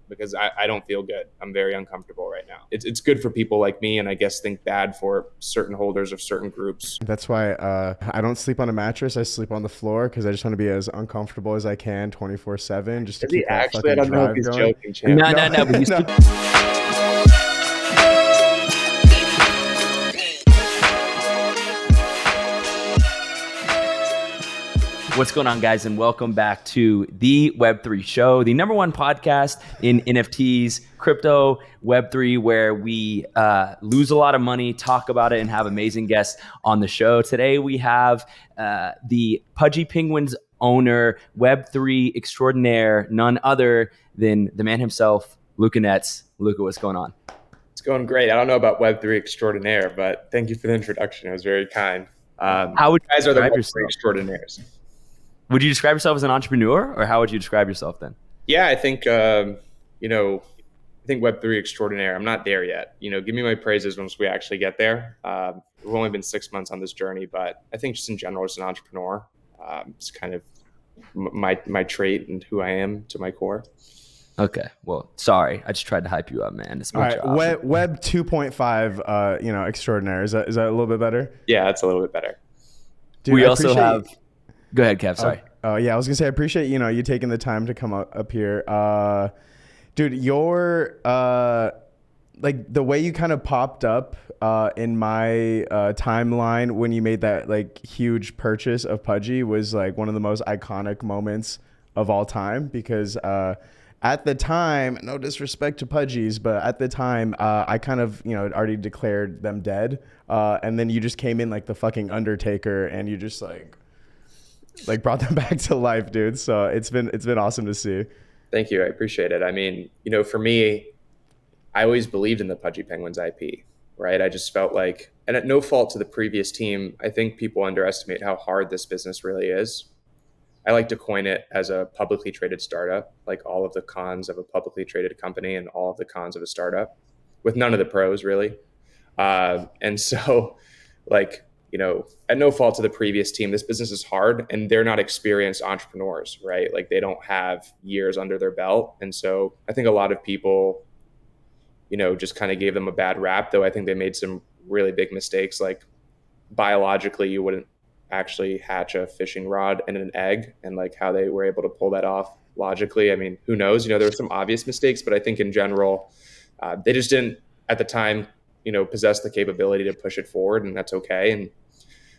because I don't feel good. I'm very uncomfortable right now. It's good for people like me, and I guess think bad for certain holders of certain groups. That's why I don't sleep on a mattress. I sleep on the floor because I just want to be as uncomfortable as I can 24/7 just to Is he keep that actually? I fucking don't know if drive he's going. joking, champ. No. But you No. What's going on, guys, and welcome back to the Web3 Show, the number one podcast in NFTs, crypto, Web3, where we lose a lot of money, talk about it, and have amazing guests on the show. Today, we have the Pudgy Penguins owner, Web3 Extraordinaire, none other than the man himself, Luca Netz. Luca, what's going on? It's going great. I don't know about Web3 Extraordinaire, but thank you for the introduction. It was very kind. How would you guys are the describe Web3 yourself? Extraordinaires? Would you describe yourself as an entrepreneur, or how would you describe yourself then? Yeah, I think I think Web3 Extraordinaire. I'm not there yet. Give me my praises once we actually get there. We've only been 6 months on this journey, but I think just in general, as an entrepreneur, it's kind of my trait and who I am to my core. Okay, well, sorry, I just tried to hype you up, man. It's my All right, job. Web 2.5, extraordinaire. Is that a little bit better? Yeah, that's a little bit better. Dude, We I also appreciate- have. Go ahead, Kev. Sorry. Yeah, I was gonna say I appreciate you taking the time to come up here, dude. Your like the way you kind of popped up in my timeline when you made that like huge purchase of Pudgy was like one of the most iconic moments of all time because at the time, no disrespect to Pudgies, but at the time I kind of already declared them dead, and then you just came in like the fucking Undertaker and you just like brought them back to life, dude. So it's been awesome to see. Thank you. I appreciate it. I mean, for me, I always believed in the Pudgy Penguins IP, right? I just felt like, and at no fault to the previous team, I think people underestimate how hard this business really is. I like to coin it as a publicly traded startup, like all of the cons of a publicly traded company and all of the cons of a startup, with none of the pros really. And so, at no fault to the previous team, this business is hard and they're not experienced entrepreneurs, right? Like they don't have years under their belt. And so I think a lot of people, just kind of gave them a bad rap, though I think they made some really big mistakes. Like biologically, you wouldn't actually hatch a fishing rod and an egg, and like how they were able to pull that off logically. I mean, who knows? There were some obvious mistakes, but I think in general, they just didn't at the time, possess the capability to push it forward, and that's okay. And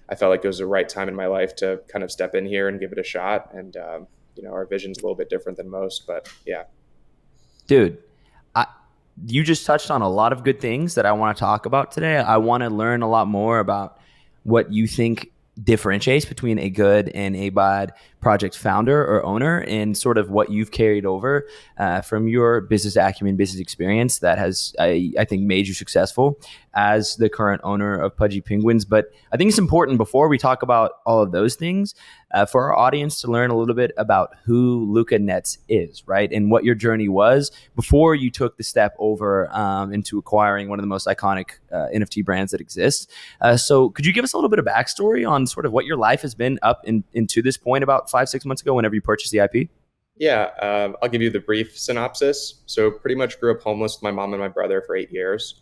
I felt like it was the right time in my life to kind of step in here and give it a shot. And, our vision's a little bit different than most, but yeah. Dude, you just touched on a lot of good things that I want to talk about today. I want to learn a lot more about what you think differentiates between a good and a bad project founder or owner, and sort of what you've carried over from your business acumen, business experience that has, I think, made you successful as the current owner of Pudgy Penguins. But I think it's important, before we talk about all of those things, for our audience to learn a little bit about who Luca Netz is, right? And what your journey was before you took the step over into acquiring one of the most iconic NFT brands that exists. So could you give us a little bit of backstory on sort of what your life has been up into this point about 5-6 months ago whenever you purchased the IP? Yeah, I'll give you the brief synopsis. So pretty much grew up homeless with my mom and my brother for 8 years.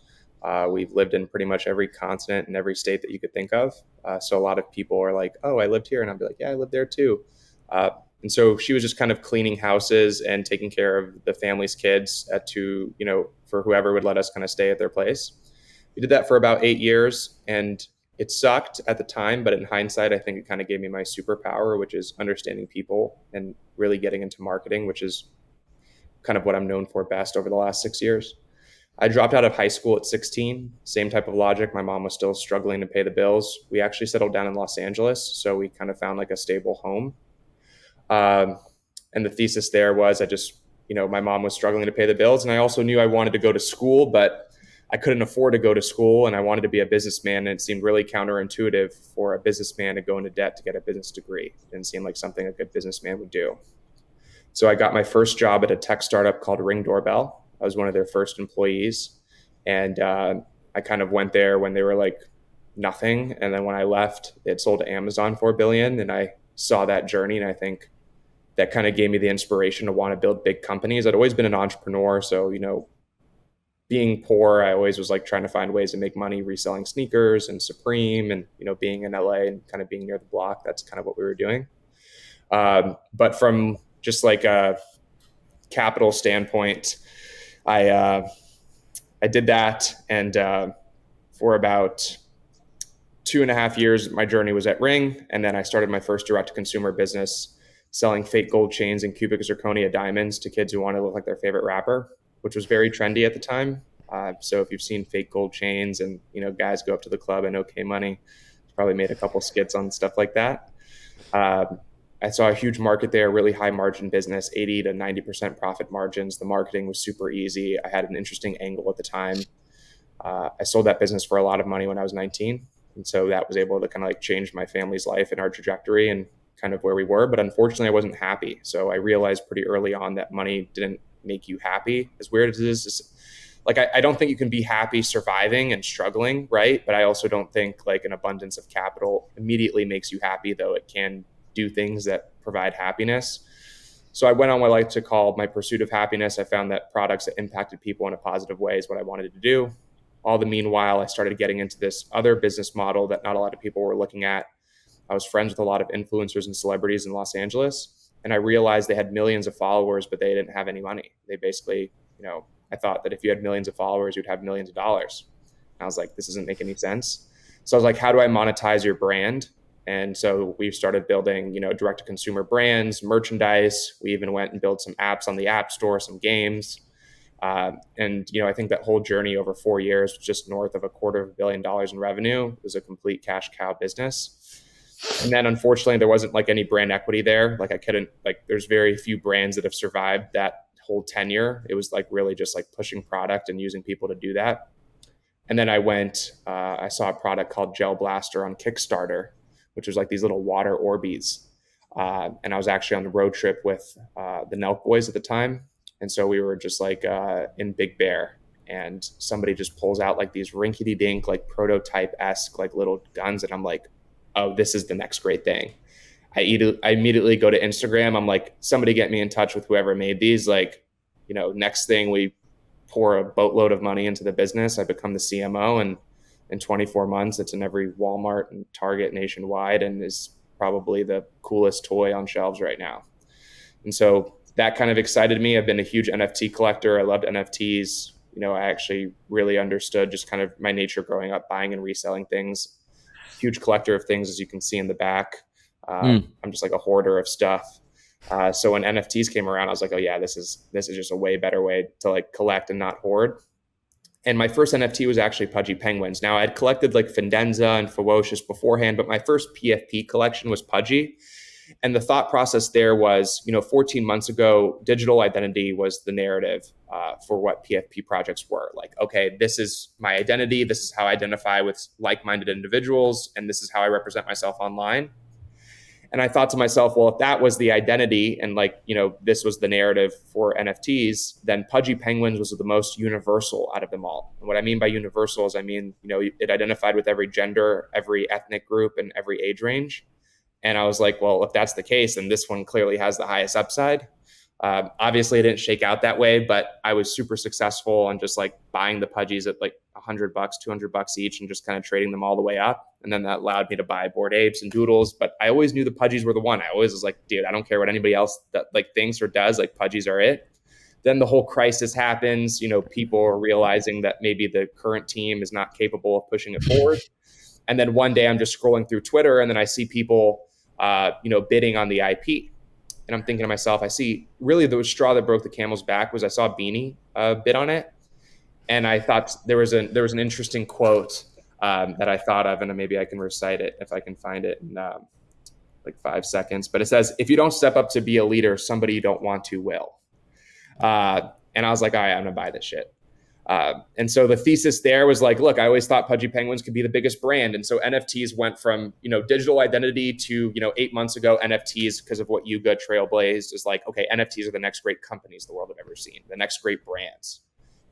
We've lived in pretty much every continent and every state that you could think of. So a lot of people are like, oh, I lived here. And I'd be like, yeah, I lived there too. And so she was just kind of cleaning houses and taking care of the family's kids for whoever would let us kind of stay at their place. We did that for about 8 years, and it sucked at the time, but in hindsight, I think it kind of gave me my superpower, which is understanding people and really getting into marketing, which is kind of what I'm known for best over the last 6 years. I dropped out of high school at 16, same type of logic. My mom was still struggling to pay the bills. We actually settled down in Los Angeles, so we kind of found like a stable home. And the thesis there was my mom was struggling to pay the bills, and I also knew I wanted to go to school, but I couldn't afford to go to school, and I wanted to be a businessman, and it seemed really counterintuitive for a businessman to go into debt to get a business degree. It didn't seem like something a good businessman would do. So I got my first job at a tech startup called Ring Doorbell. I was one of their first employees, and I kind of went there when they were like nothing, and then when I left, they had sold to Amazon for $1 billion, and I saw that journey, and I think that kind of gave me the inspiration to want to build big companies. I'd always been an entrepreneur. So, being poor, I always was like trying to find ways to make money reselling sneakers and Supreme and, being in LA and kind of being near the block. That's kind of what we were doing. But from just like a capital standpoint, I did that. And for about 2.5 years, my journey was at Ring. And then I started my first direct to consumer business selling fake gold chains and cubic zirconia diamonds to kids who want to look like their favorite rapper, which was very trendy at the time. So if you've seen fake gold chains and, guys go up to the club and OK Money, probably made a couple skits on stuff like that. I saw a huge market there, really high margin business, 80 to 90% profit margins. The marketing was super easy. I had an interesting angle at the time. I sold that business for a lot of money when I was 19. And so that was able to kind of like change my family's life and our trajectory and kind of where we were. But unfortunately, I wasn't happy. So I realized pretty early on that money didn't make you happy. As weird as it is, like, I don't think you can be happy surviving and struggling, right? But I also don't think like an abundance of capital immediately makes you happy, though it can do things that provide happiness. So I went on what I like to call my pursuit of happiness. I found that products that impacted people in a positive way is what I wanted to do. All the meanwhile, I started getting into this other business model that not a lot of people were looking at. I was friends with a lot of influencers and celebrities in Los Angeles, and I realized they had millions of followers, but they didn't have any money. They basically, I thought that if you had millions of followers, you'd have millions of dollars. And I was like, this doesn't make any sense. So I was like, how do I monetize your brand? And so we started building, direct to consumer brands, merchandise. We even went and built some apps on the App Store, some games. And I think that whole journey over 4 years, just north of $250 million in revenue, was a complete cash cow business. And then unfortunately, there wasn't like any brand equity there. Like I couldn't, like there's very few brands that have survived that whole tenure. It was like really just like pushing product and using people to do that. And then I saw a product called Gel Blaster on Kickstarter, which was like these little water Orbeez. And I was actually on the road trip with the Nelk Boys at the time. And so we were just like in Big Bear, and somebody just pulls out like these rinkety dink, like prototype-esque, like little guns. And I'm like, oh, this is the next great thing. I immediately go to Instagram. I'm like, somebody get me in touch with whoever made these. Like, next thing, we pour a boatload of money into the business. I become the CMO, and in 24 months, it's in every Walmart and Target nationwide, and is probably the coolest toy on shelves right now. And so that kind of excited me. I've been a huge NFT collector. I loved NFTs. I actually really understood just kind of my nature growing up, buying and reselling things. Huge collector of things, as you can see in the back. I'm just like a hoarder of stuff. So when NFTs came around, I was like, oh yeah, this is just a way better way to like collect and not hoard. And my first NFT was actually Pudgy Penguins. Now I'd collected like Findenza and Ferocious beforehand, but my first PFP collection was Pudgy. And the thought process there was, 14 months ago, digital identity was the narrative for what PFP projects were. Like, okay, this is my identity. This is how I identify with like-minded individuals. And this is how I represent myself online. And I thought to myself, well, if that was the identity and like, this was the narrative for NFTs, then Pudgy Penguins was the most universal out of them all. And what I mean by universal is it identified with every gender, every ethnic group, and every age range. And I was like, well, if that's the case, then this one clearly has the highest upside. Obviously, it didn't shake out that way, but I was super successful on just like buying the Pudgies at like $100, $200 each, and just kind of trading them all the way up. And then that allowed me to buy Bored Apes and Doodles. But I always knew the Pudgies were the one. I always was like, dude, I don't care what anybody else that like thinks or does. Like Pudgies are it. Then the whole crisis happens. People are realizing that maybe the current team is not capable of pushing it forward. And then one day I'm just scrolling through Twitter, and then I see people, bidding on the IP. And I'm thinking to myself, I see really the straw that broke the camel's back was I saw Beanie bid on it. And I thought there was an interesting quote that I thought of, and maybe I can recite it if I can find it in like 5 seconds. But it says, if you don't step up to be a leader, somebody you don't want to will. And I was like, all right, I'm going to buy this shit. And so the thesis there was like, look, I always thought Pudgy Penguins could be the biggest brand. And so NFTs went from, digital identity to, 8 months ago, NFTs, because of what Yuga trailblazed, is like, okay, NFTs are the next great companies the world have ever seen, the next great brands.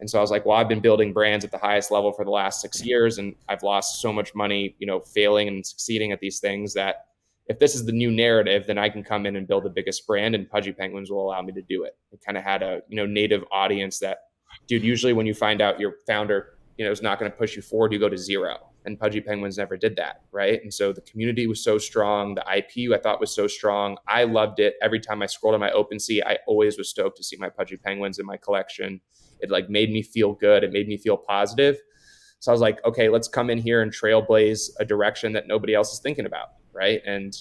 And so I was like, well, I've been building brands at the highest level for the last 6 years, and I've lost so much money, failing and succeeding at these things, that if this is the new narrative, then I can come in and build the biggest brand, and Pudgy Penguins will allow me to do it. It kind of had a, native audience that, dude, usually when you find out your founder, is not going to push you forward, you go to zero. And Pudgy Penguins never did that, right? And so the community was so strong. The IP I thought was so strong. I loved it. Every time I scrolled on my OpenSea, I always was stoked to see my Pudgy Penguins in my collection. It like made me feel good. It made me feel positive. So I was like, okay, let's come in here and trailblaze a direction that nobody else is thinking about, right? And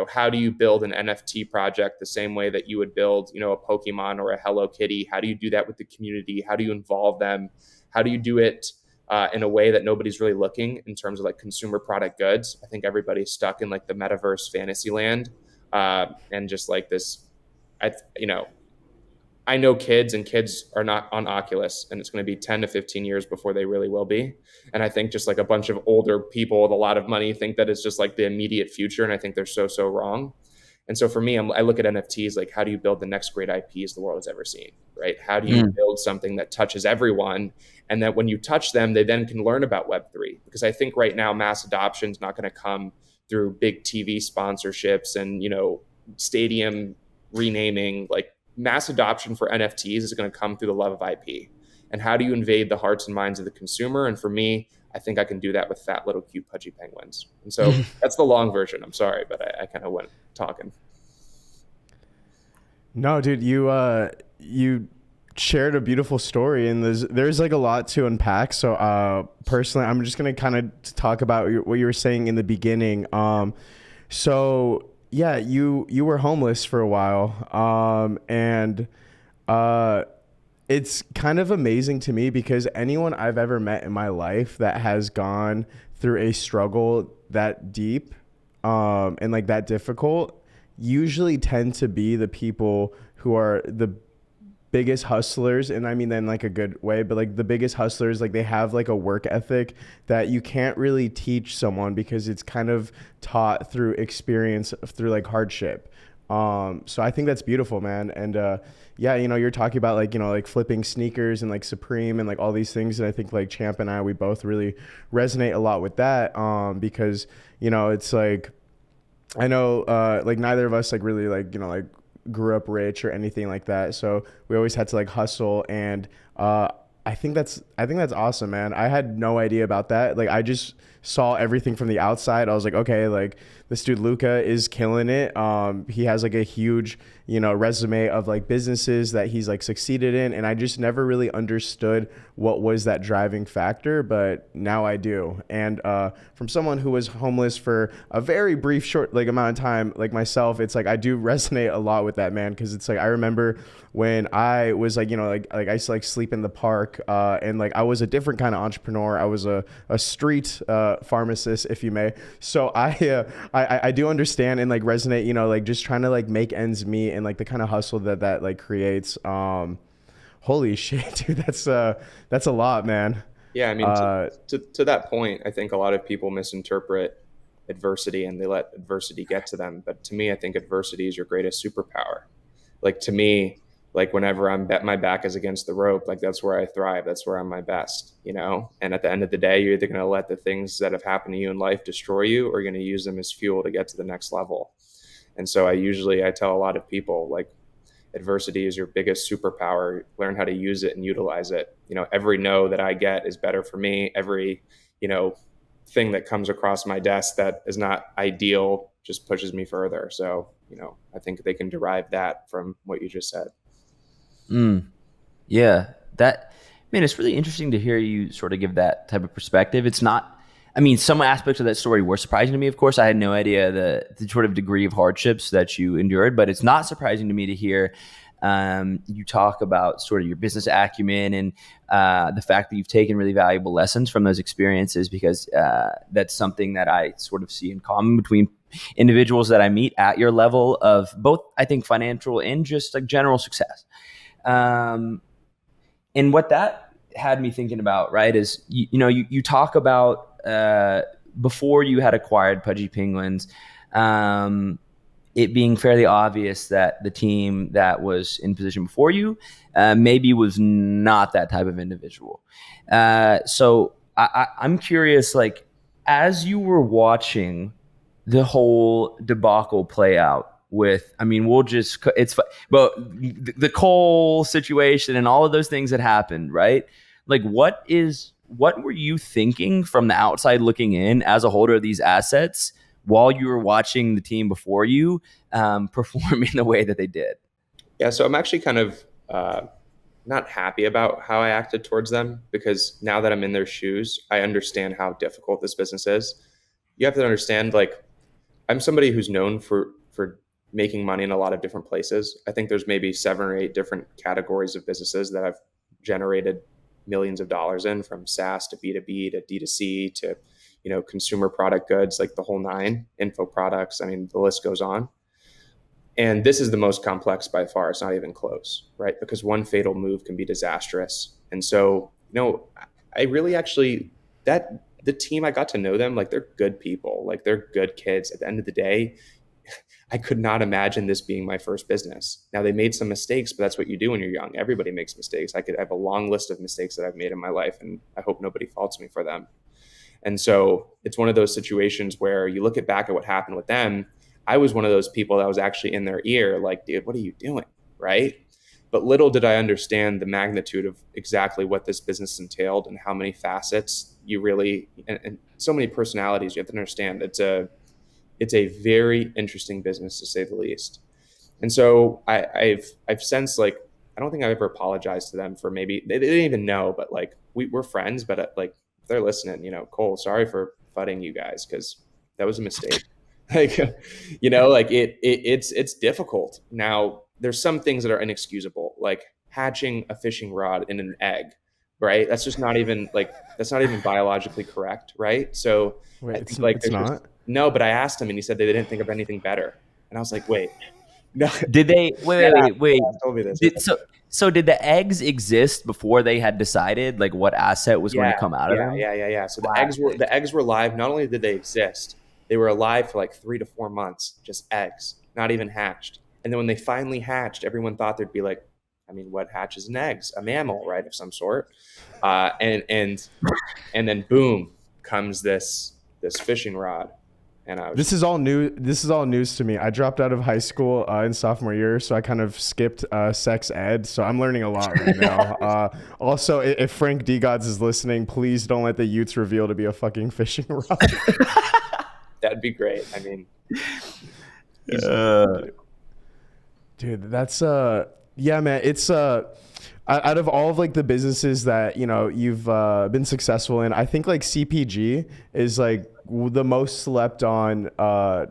how do you build an NFT project the same way that you would build, a Pokemon or a Hello Kitty? How do you do that with the community? How do you involve them? How do you do it in a way that nobody's really looking in terms of like consumer product goods? I think everybody's stuck in like the metaverse fantasy land, and just like this, I know kids, and kids are not on Oculus, and it's going to be 10 to 15 years before they really will be. And I think just like a bunch of older people with a lot of money think that it's just like the immediate future. And I think they're so wrong. And so for me, I look at NFTs like, how do you build the next great IPs the world has ever seen, right? How do you build something that touches everyone, and that when you touch them, they then can learn about Web3? Because I think right now mass adoption is not going to come through big TV sponsorships and, stadium renaming. Like, mass adoption for NFTs is going to come through the love of IP. And how do you invade the hearts and minds of the consumer? And for me, I think I can do that with fat little cute Pudgy Penguins. And so that's the long version. I'm sorry, but I kind of went talking. No, dude, you shared a beautiful story, and there's like a lot to unpack. So personally, I'm just gonna kind of talk about what you were saying in the beginning. So yeah, you were homeless for a while, and it's kind of amazing to me because anyone I've ever met in my life that has gone through a struggle that deep, and like that difficult, usually tend to be the people who are the biggest hustlers. And I mean that in like a good way, but like the biggest hustlers, like they have like a work ethic that you can't really teach someone because it's kind of taught through experience, through like hardship. So I think that's beautiful, man. And yeah, you're talking about like, like flipping sneakers and like Supreme and like all these things. And I think like Champ and I, we both really resonate a lot with that, because, it's like, I know like neither of us like really like, like grew up rich or anything like that. So we always had to like hustle. And I think that's awesome, man. I had no idea about that. Like I just saw everything from the outside. I was like, okay, like this dude Luca is killing it. He has like a huge, resume of like businesses that he's like succeeded in. And I just never really understood what was that driving factor, but now I do. And from someone who was homeless for a very brief, short like amount of time, like myself, it's like I do resonate a lot with that, man. Because it's like I remember when I was like, like I used to like sleep in the park, and like I was a different kind of entrepreneur. I was a street pharmacist, if you may. So I do understand and like resonate, like just trying to like make ends meet and like the kind of hustle that like creates. Holy shit, dude, that's a lot, man. Yeah, I mean, to that point, I think a lot of people misinterpret adversity and they let adversity get to them. But to me, I think adversity is your greatest superpower. Like to me, like whenever my back is against the rope, like that's where I thrive. That's where I'm my best, And at the end of the day, you're either going to let the things that have happened to you in life destroy you, or you're going to use them as fuel to get to the next level. And so I tell a lot of people, like, adversity is your biggest superpower. Learn how to use it and utilize it. Every no that I get is better for me. Every, thing that comes across my desk that is not ideal just pushes me further. So, I think they can derive that from what you just said. Yeah, it's really interesting to hear you sort of give that type of perspective. It's not, some aspects of that story were surprising to me. Of course, I had no idea the sort of degree of hardships that you endured, but it's not surprising to me to hear you talk about sort of your business acumen and the fact that you've taken really valuable lessons from those experiences, because that's something that I sort of see in common between individuals that I meet at your level of both, I think, financial and just like general success. And what that had me thinking about, right, is, you talk about before you had acquired Pudgy Penguins, it being fairly obvious that the team that was in position before you maybe was not that type of individual. So I'm curious, like, as you were watching the whole debacle play out with, I mean, but the Cole situation and all of those things that happened, right? Like, what what were you thinking from the outside looking in as a holder of these assets while you were watching the team before you performing the way that they did? Yeah, so I'm actually kind of not happy about how I acted towards them, because now that I'm in their shoes, I understand how difficult this business is. You have to understand, like, I'm somebody who's known for making money in a lot of different places. I think there's maybe 7 or 8 different categories of businesses that I've generated millions of dollars in, from SaaS to B2B to D2C to, consumer product goods, like the whole nine, info products. I mean, the list goes on. And this is the most complex by far. It's not even close, right? Because one fatal move can be disastrous. And so, I really actually, that the team, I got to know them, like, they're good people, like, they're good kids. At the end of the day, I could not imagine this being my first business. Now, they made some mistakes, but that's what you do when you're young. Everybody makes mistakes. I have a long list of mistakes that I've made in my life, and I hope nobody faults me for them. And so it's one of those situations where you look back at what happened with them. I was one of those people that was actually in their ear, like, dude, what are you doing? Right. But little did I understand the magnitude of exactly what this business entailed, and how many facets you really, and so many personalities you have to understand. It's a very interesting business, to say the least. And so I've sensed, like, I don't think I've ever apologized to them for, maybe they didn't even know, but like, we're friends, but like, if they're listening, Cole, sorry for fudding you guys, because that was a mistake. Like, like, it's difficult. Now, there's some things that are inexcusable, like hatching a fishing rod in an egg, right? That's not even biologically correct, right? So Wait, I think, like, it's there's just not. no. But I asked him, and he said they didn't think of anything better, and I was like, wait, no. Did they Yeah, wait? told me this. So did the eggs exist before they had decided like what asset was going to Yeah, come out of yeah, them? yeah, yeah, yeah. So Wow. the eggs were live. Not only did they exist, they were alive for like 3 to 4 months, just eggs, not even hatched. And then when they finally hatched, everyone thought there'd be, like, I mean, what hatches in eggs? A mammal, right, of some sort. And then boom comes this fishing rod, and I was This just, is all new. This is all news to me. I dropped out of high school in sophomore year, so I kind of skipped sex ed. So I'm learning a lot right now. Also, if Frank D Gods is listening, please don't let the Utes reveal to be a fucking fishing rod. that'd be great. I mean, Dude, that's yeah, man. It's out of all of like the businesses that you've been successful in, I think like CPG is like the most slept on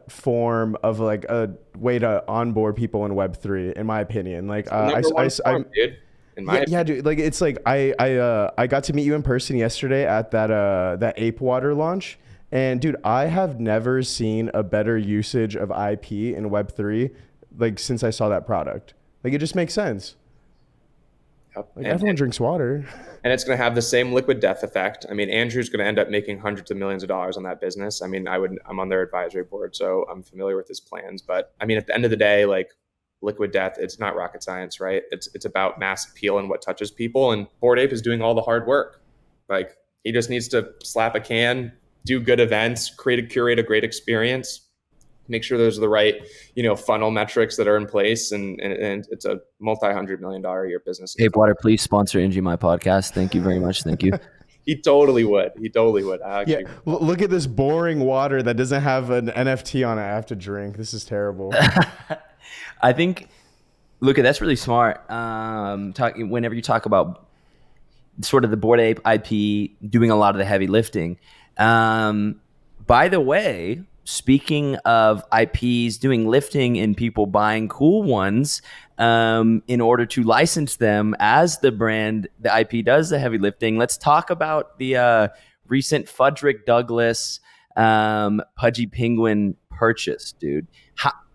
form of like a way to onboard people in Web3, in my opinion. Like number one form, dude. In my yeah, dude. Like it's like I got to meet you in person yesterday at that Ape Water launch, and dude, I have never seen a better usage of IP in Web3 like since I saw that product. Like it just makes sense. Yep. Like everyone drinks water. And it's going to have the same liquid death effect. I mean, Andrew's going to end up making hundreds of millions of dollars on that business. I mean, I'm on their advisory board, so I'm familiar with his plans. But I mean, at the end of the day, like, liquid death, it's not rocket science, right? It's about mass appeal and what touches people. And Bored Ape is doing all the hard work. Like, he just needs to slap a can, do good events, curate a great experience, make sure those are the right, funnel metrics that are in place, and it's a multi-$100 million a year business. Ape Water, please sponsor ngmi podcast. Thank you very much. Thank you. He totally would. Yeah, look at this boring water that doesn't have an NFT on it. I have to drink. This is terrible. I think, Luca, that's really smart. Whenever you talk about sort of the Bored Ape IP doing a lot of the heavy lifting. By the way, speaking of IPs doing lifting and people buying cool ones in order to license them as the brand, the IP does the heavy lifting. Let's talk about the recent Fudrick Douglas Pudgy Penguin purchase, dude.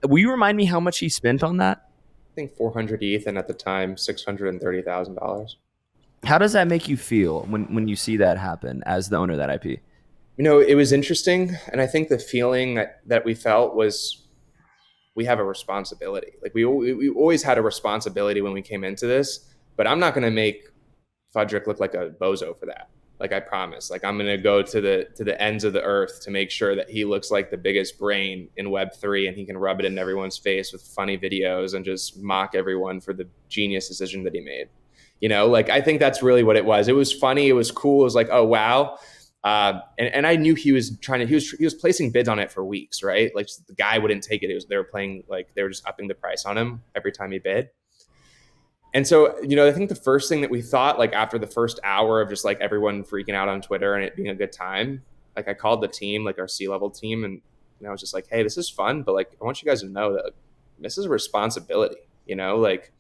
Will you remind me how much he spent on that? I think 400 ETH, and at the time, $630,000. How does that make you feel when you see that happen as the owner of that IP? It was interesting, and I think the feeling that we felt was we have a responsibility. Like, we always had a responsibility when we came into this, but I'm not going to make Fudrick look like a bozo for that. Like, I promise. Like, I'm going to go to the ends of the earth to make sure that he looks like the biggest brain in Web3, and he can rub it in everyone's face with funny videos and just mock everyone for the genius decision that he made. Like, I think that's really what it was. It was funny. It was cool. It was like, oh, wow. And I knew he was placing bids on it for weeks, right? Like, the guy wouldn't take it. They were just upping the price on him every time he bid. And so, I think the first thing that we thought, like, after the first hour of just like everyone freaking out on Twitter and it being a good time, like, I called the team, like our C-level team, and I was just like, hey, this is fun, but like, I want you guys to know that, like, this is a responsibility, like,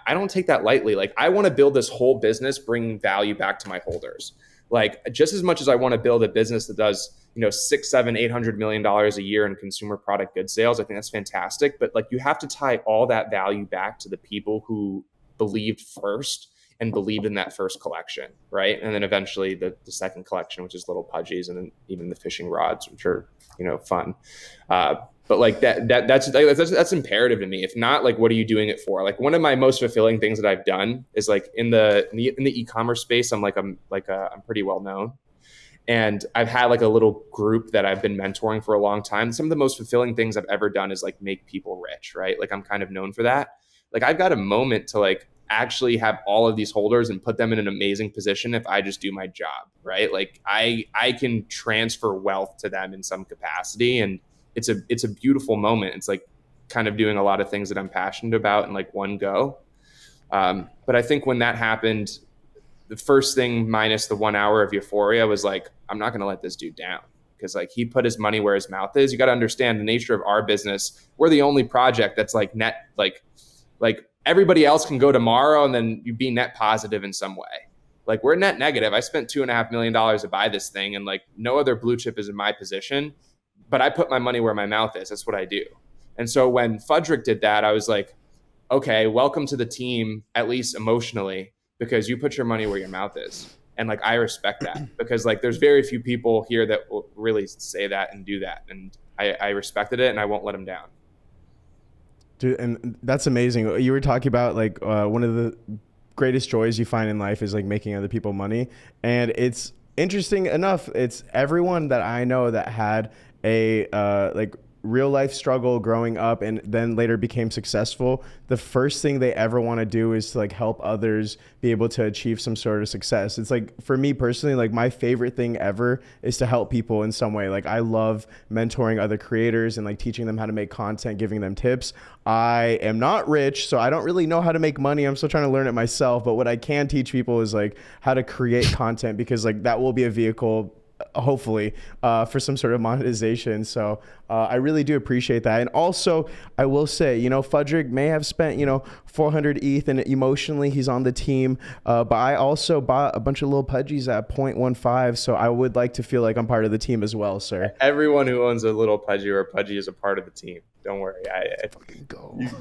I don't take that lightly. Like, I want to build this whole business bringing value back to my holders. Like, just as much as I want to build a business that does, $600, $700, $800 million a year in consumer product good sales, I think that's fantastic. But like, you have to tie all that value back to the people who believed first and believed in that first collection, right? And then eventually the second collection, which is little pudgies, and then even the fishing rods, which are fun. But like that's imperative to me. If not, like, what are you doing it for? Like, one of my most fulfilling things that I've done is like in the e-commerce space, I'm pretty well known. And I've had like a little group that I've been mentoring for a long time. Some of the most fulfilling things I've ever done is like make people rich, right? Like, I'm kind of known for that. Like, I've got a moment to like actually have all of these holders and put them in an amazing position if I just do my job, right? Like, I can transfer wealth to them in some capacity, and it's a beautiful moment. It's like kind of doing a lot of things that I'm passionate about in like one go. But I think when that happened, the first thing, minus the 1 hour of euphoria, was like, I'm not going to let this dude down, because like, he put his money where his mouth is. You got to understand the nature of our business. We're the only project that's like net, like everybody else can go tomorrow and then you be net positive in some way. Like, we're net negative. I spent $2.5 million to buy this thing, and like, no other blue chip is in my position, but I put my money where my mouth is. That's what I do. And so when Fudrick did that, I was like, okay, welcome to the team, at least emotionally, because you put your money where your mouth is. And like, I respect that, because like, there's very few people here that will really say that and do that. And I respected it, and I won't let them down. Dude, and that's amazing. You were talking about like one of the greatest joys you find in life is like making other people money. And it's interesting enough, it's everyone that I know that had a like real life struggle growing up and then later became successful. The first thing they ever want to do is to like help others be able to achieve some sort of success. It's like, for me personally, like, my favorite thing ever is to help people in some way. Like, I love mentoring other creators and like teaching them how to make content, giving them tips. I am not rich, so I don't really know how to make money. I'm still trying to learn it myself. But what I can teach people is like how to create content, because like that will be a vehicle, hopefully, for some sort of monetization. So I really do appreciate that. And also, I will say, Fudrick may have spent, 400 ETH, and emotionally he's on the team. But I also bought a bunch of little pudgies at 0.15. So I would like to feel like I'm part of the team as well, sir. Everyone who owns a little pudgy or a pudgy is a part of the team. Don't worry.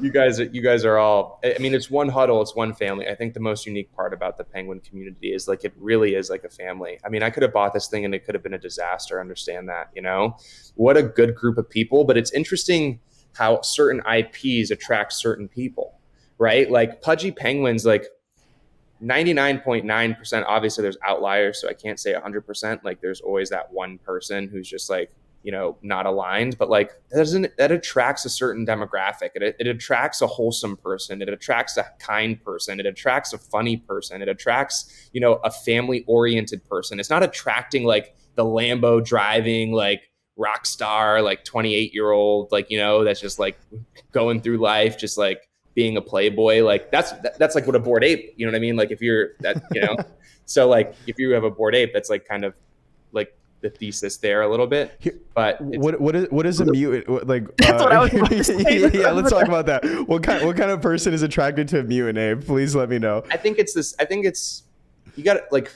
You guys are all, I mean, it's one huddle, it's one family. I think the most unique part about the Penguin community is like, it really is like a family. I mean, I could have bought this thing and it could have been a disaster. Understand that, what a good group of people. But it's interesting how certain IPs attract certain people, right? Like Pudgy Penguins, like 99.9%, obviously there's outliers, so I can't say 100%. Like, there's always that one person who's just like, not aligned, but like, that attracts a certain demographic. It attracts a wholesome person. It attracts a kind person. It attracts a funny person. It attracts, a family oriented person. It's not attracting like the Lambo driving, like rock star, like 28-year-old, like, that's just like going through life, just like being a playboy. Like, that's like what a Bored Ape, you know what I mean? Like, if you're that, so like, if you have a Bored Ape, that's like kind of like the thesis there a little bit. But what is a mutant? Like, that's what I was about to say. Yeah, let's talk about that. What kind of person is attracted to a mutant ape? Please let me know. I think you got, like,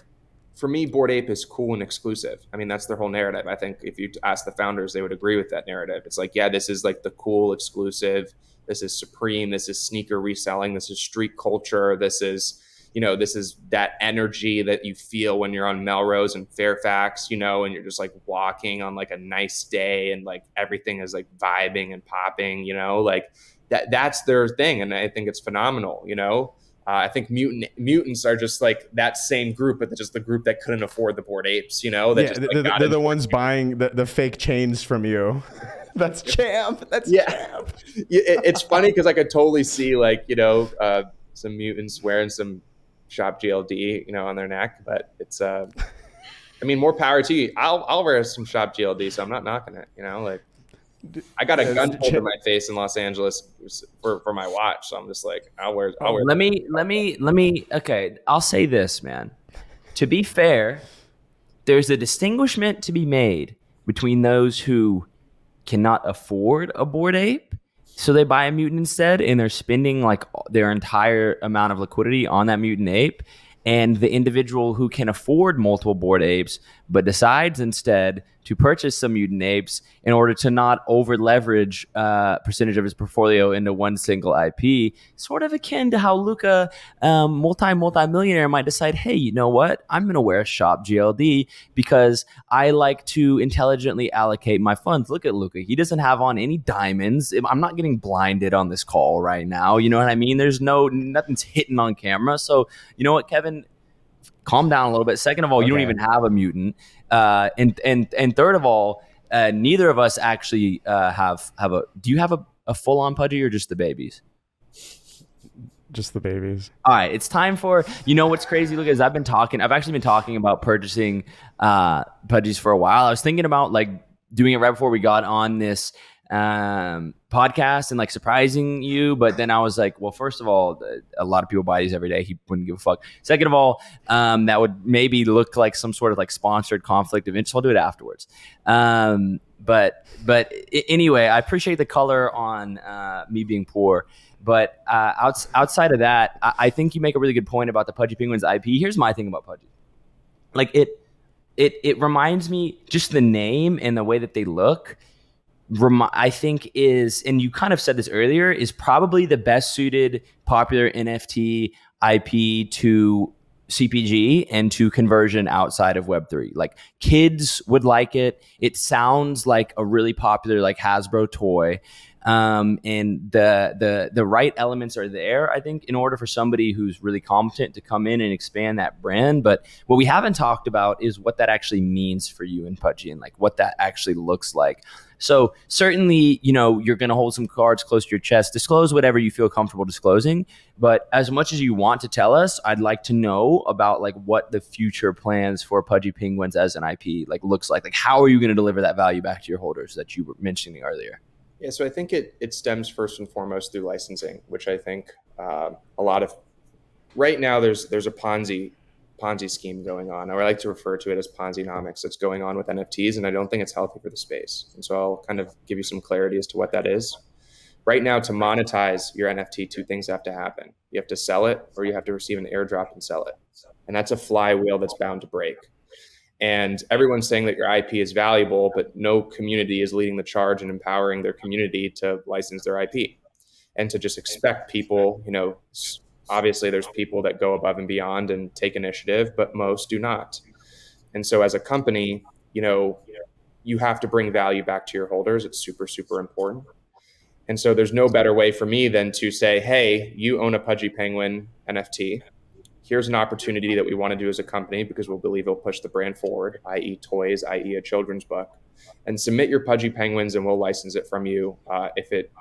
for me, Bored Ape is cool and exclusive. I mean, that's their whole narrative. I think if you ask the founders, they would agree with that narrative. It's like, yeah, this is like the cool exclusive. This is supreme. This is sneaker reselling. This is street culture. This is that energy that you feel when you're on Melrose and Fairfax, and you're just like walking on like a nice day and like everything is like vibing and popping, like that's their thing. And I think it's phenomenal, I think mutants are just like that same group, but just the group that couldn't afford the Bored Apes, that Yeah, just like they're the ones buying the fake chains from you. That's champ. That's champ. It's funny because I could totally see like some mutants wearing some Shop GLD on their neck, but it's more power to you. I'll wear some Shop GLD, so I'm not knocking it. Like I got a gun pulled in my face in Los Angeles for my watch, so I'm just like I'll wear. Let me. Okay, I'll say this, man. To be fair, there's a distinguishment to be made between those who cannot afford a Bored Ape, so they buy a mutant instead, and they're spending like their entire amount of liquidity on that mutant ape, and the individual who can afford multiple Bored Apes but decides instead to purchase some mutant apes in order to not over leverage percentage of his portfolio into one single IP, sort of akin to how Luca, multi-millionaire, might decide, hey, you know what? I'm going to wear a Shop GLD because I like to intelligently allocate my funds. Look at Luca. He doesn't have on any diamonds. I'm not getting blinded on this call right now. You know what I mean? There's nothing's hitting on camera. So you know what, Kevin? Calm down a little bit. Second of all, you don't even have a mutant. And third of all, neither of us actually have a. Do you have a full on Pudgy or just the babies? Just the babies. All right, it's time for, what's crazy, Luke, is I've actually been talking about purchasing Pudgies for a while. I was thinking about like doing it right before we got on this podcast and like surprising you, but then I was like, well, first of all, a lot of people buy these every day. He wouldn't give a fuck. Second of all, that would maybe look like some sort of like sponsored conflict of interest. I'll do it afterwards. But anyway, I appreciate the color on me being poor. But outside of that, I think you make a really good point about the Pudgy Penguins IP. Here's my thing about Pudgy. Like it reminds me, just the name and the way that they look, I think is, and you kind of said this earlier, is probably the best suited popular NFT IP to CPG and to conversion outside of Web3. Like kids would like it. It sounds like a really popular like Hasbro toy. And the right elements are there, I think, in order for somebody who's really competent to come in and expand that brand. But what we haven't talked about is what that actually means for you in Pudgy and like what that actually looks like. So certainly, you're going to hold some cards close to your chest, disclose whatever you feel comfortable disclosing. But as much as you want to tell us, I'd like to know about like what the future plans for Pudgy Penguins as an IP like looks like. Like, how are you going to deliver that value back to your holders that you were mentioning earlier? Yeah, so I think it stems first and foremost through licensing, which I think a lot of right now there's a Ponzi scheme going on. I like to refer to it as Ponzi-nomics that's going on with NFTs, and I don't think it's healthy for the space. And so I'll kind of give you some clarity as to what that is. Right now, to monetize your NFT, two things have to happen. You have to sell it, or you have to receive an airdrop and sell it. And that's a flywheel that's bound to break. And everyone's saying that your IP is valuable, but no community is leading the charge and empowering their community to license their IP and to just expect people, obviously there's people that go above and beyond and take initiative, but most do not. And so as a company, you have to bring value back to your holders. It's super, super important. And so there's no better way for me than to say, hey, you own a Pudgy Penguin NFT. Here's an opportunity that we want to do as a company because we'll believe it'll push the brand forward, i.e. toys, i.e. a children's book, and submit your Pudgy Penguins and we'll license it from you. If it,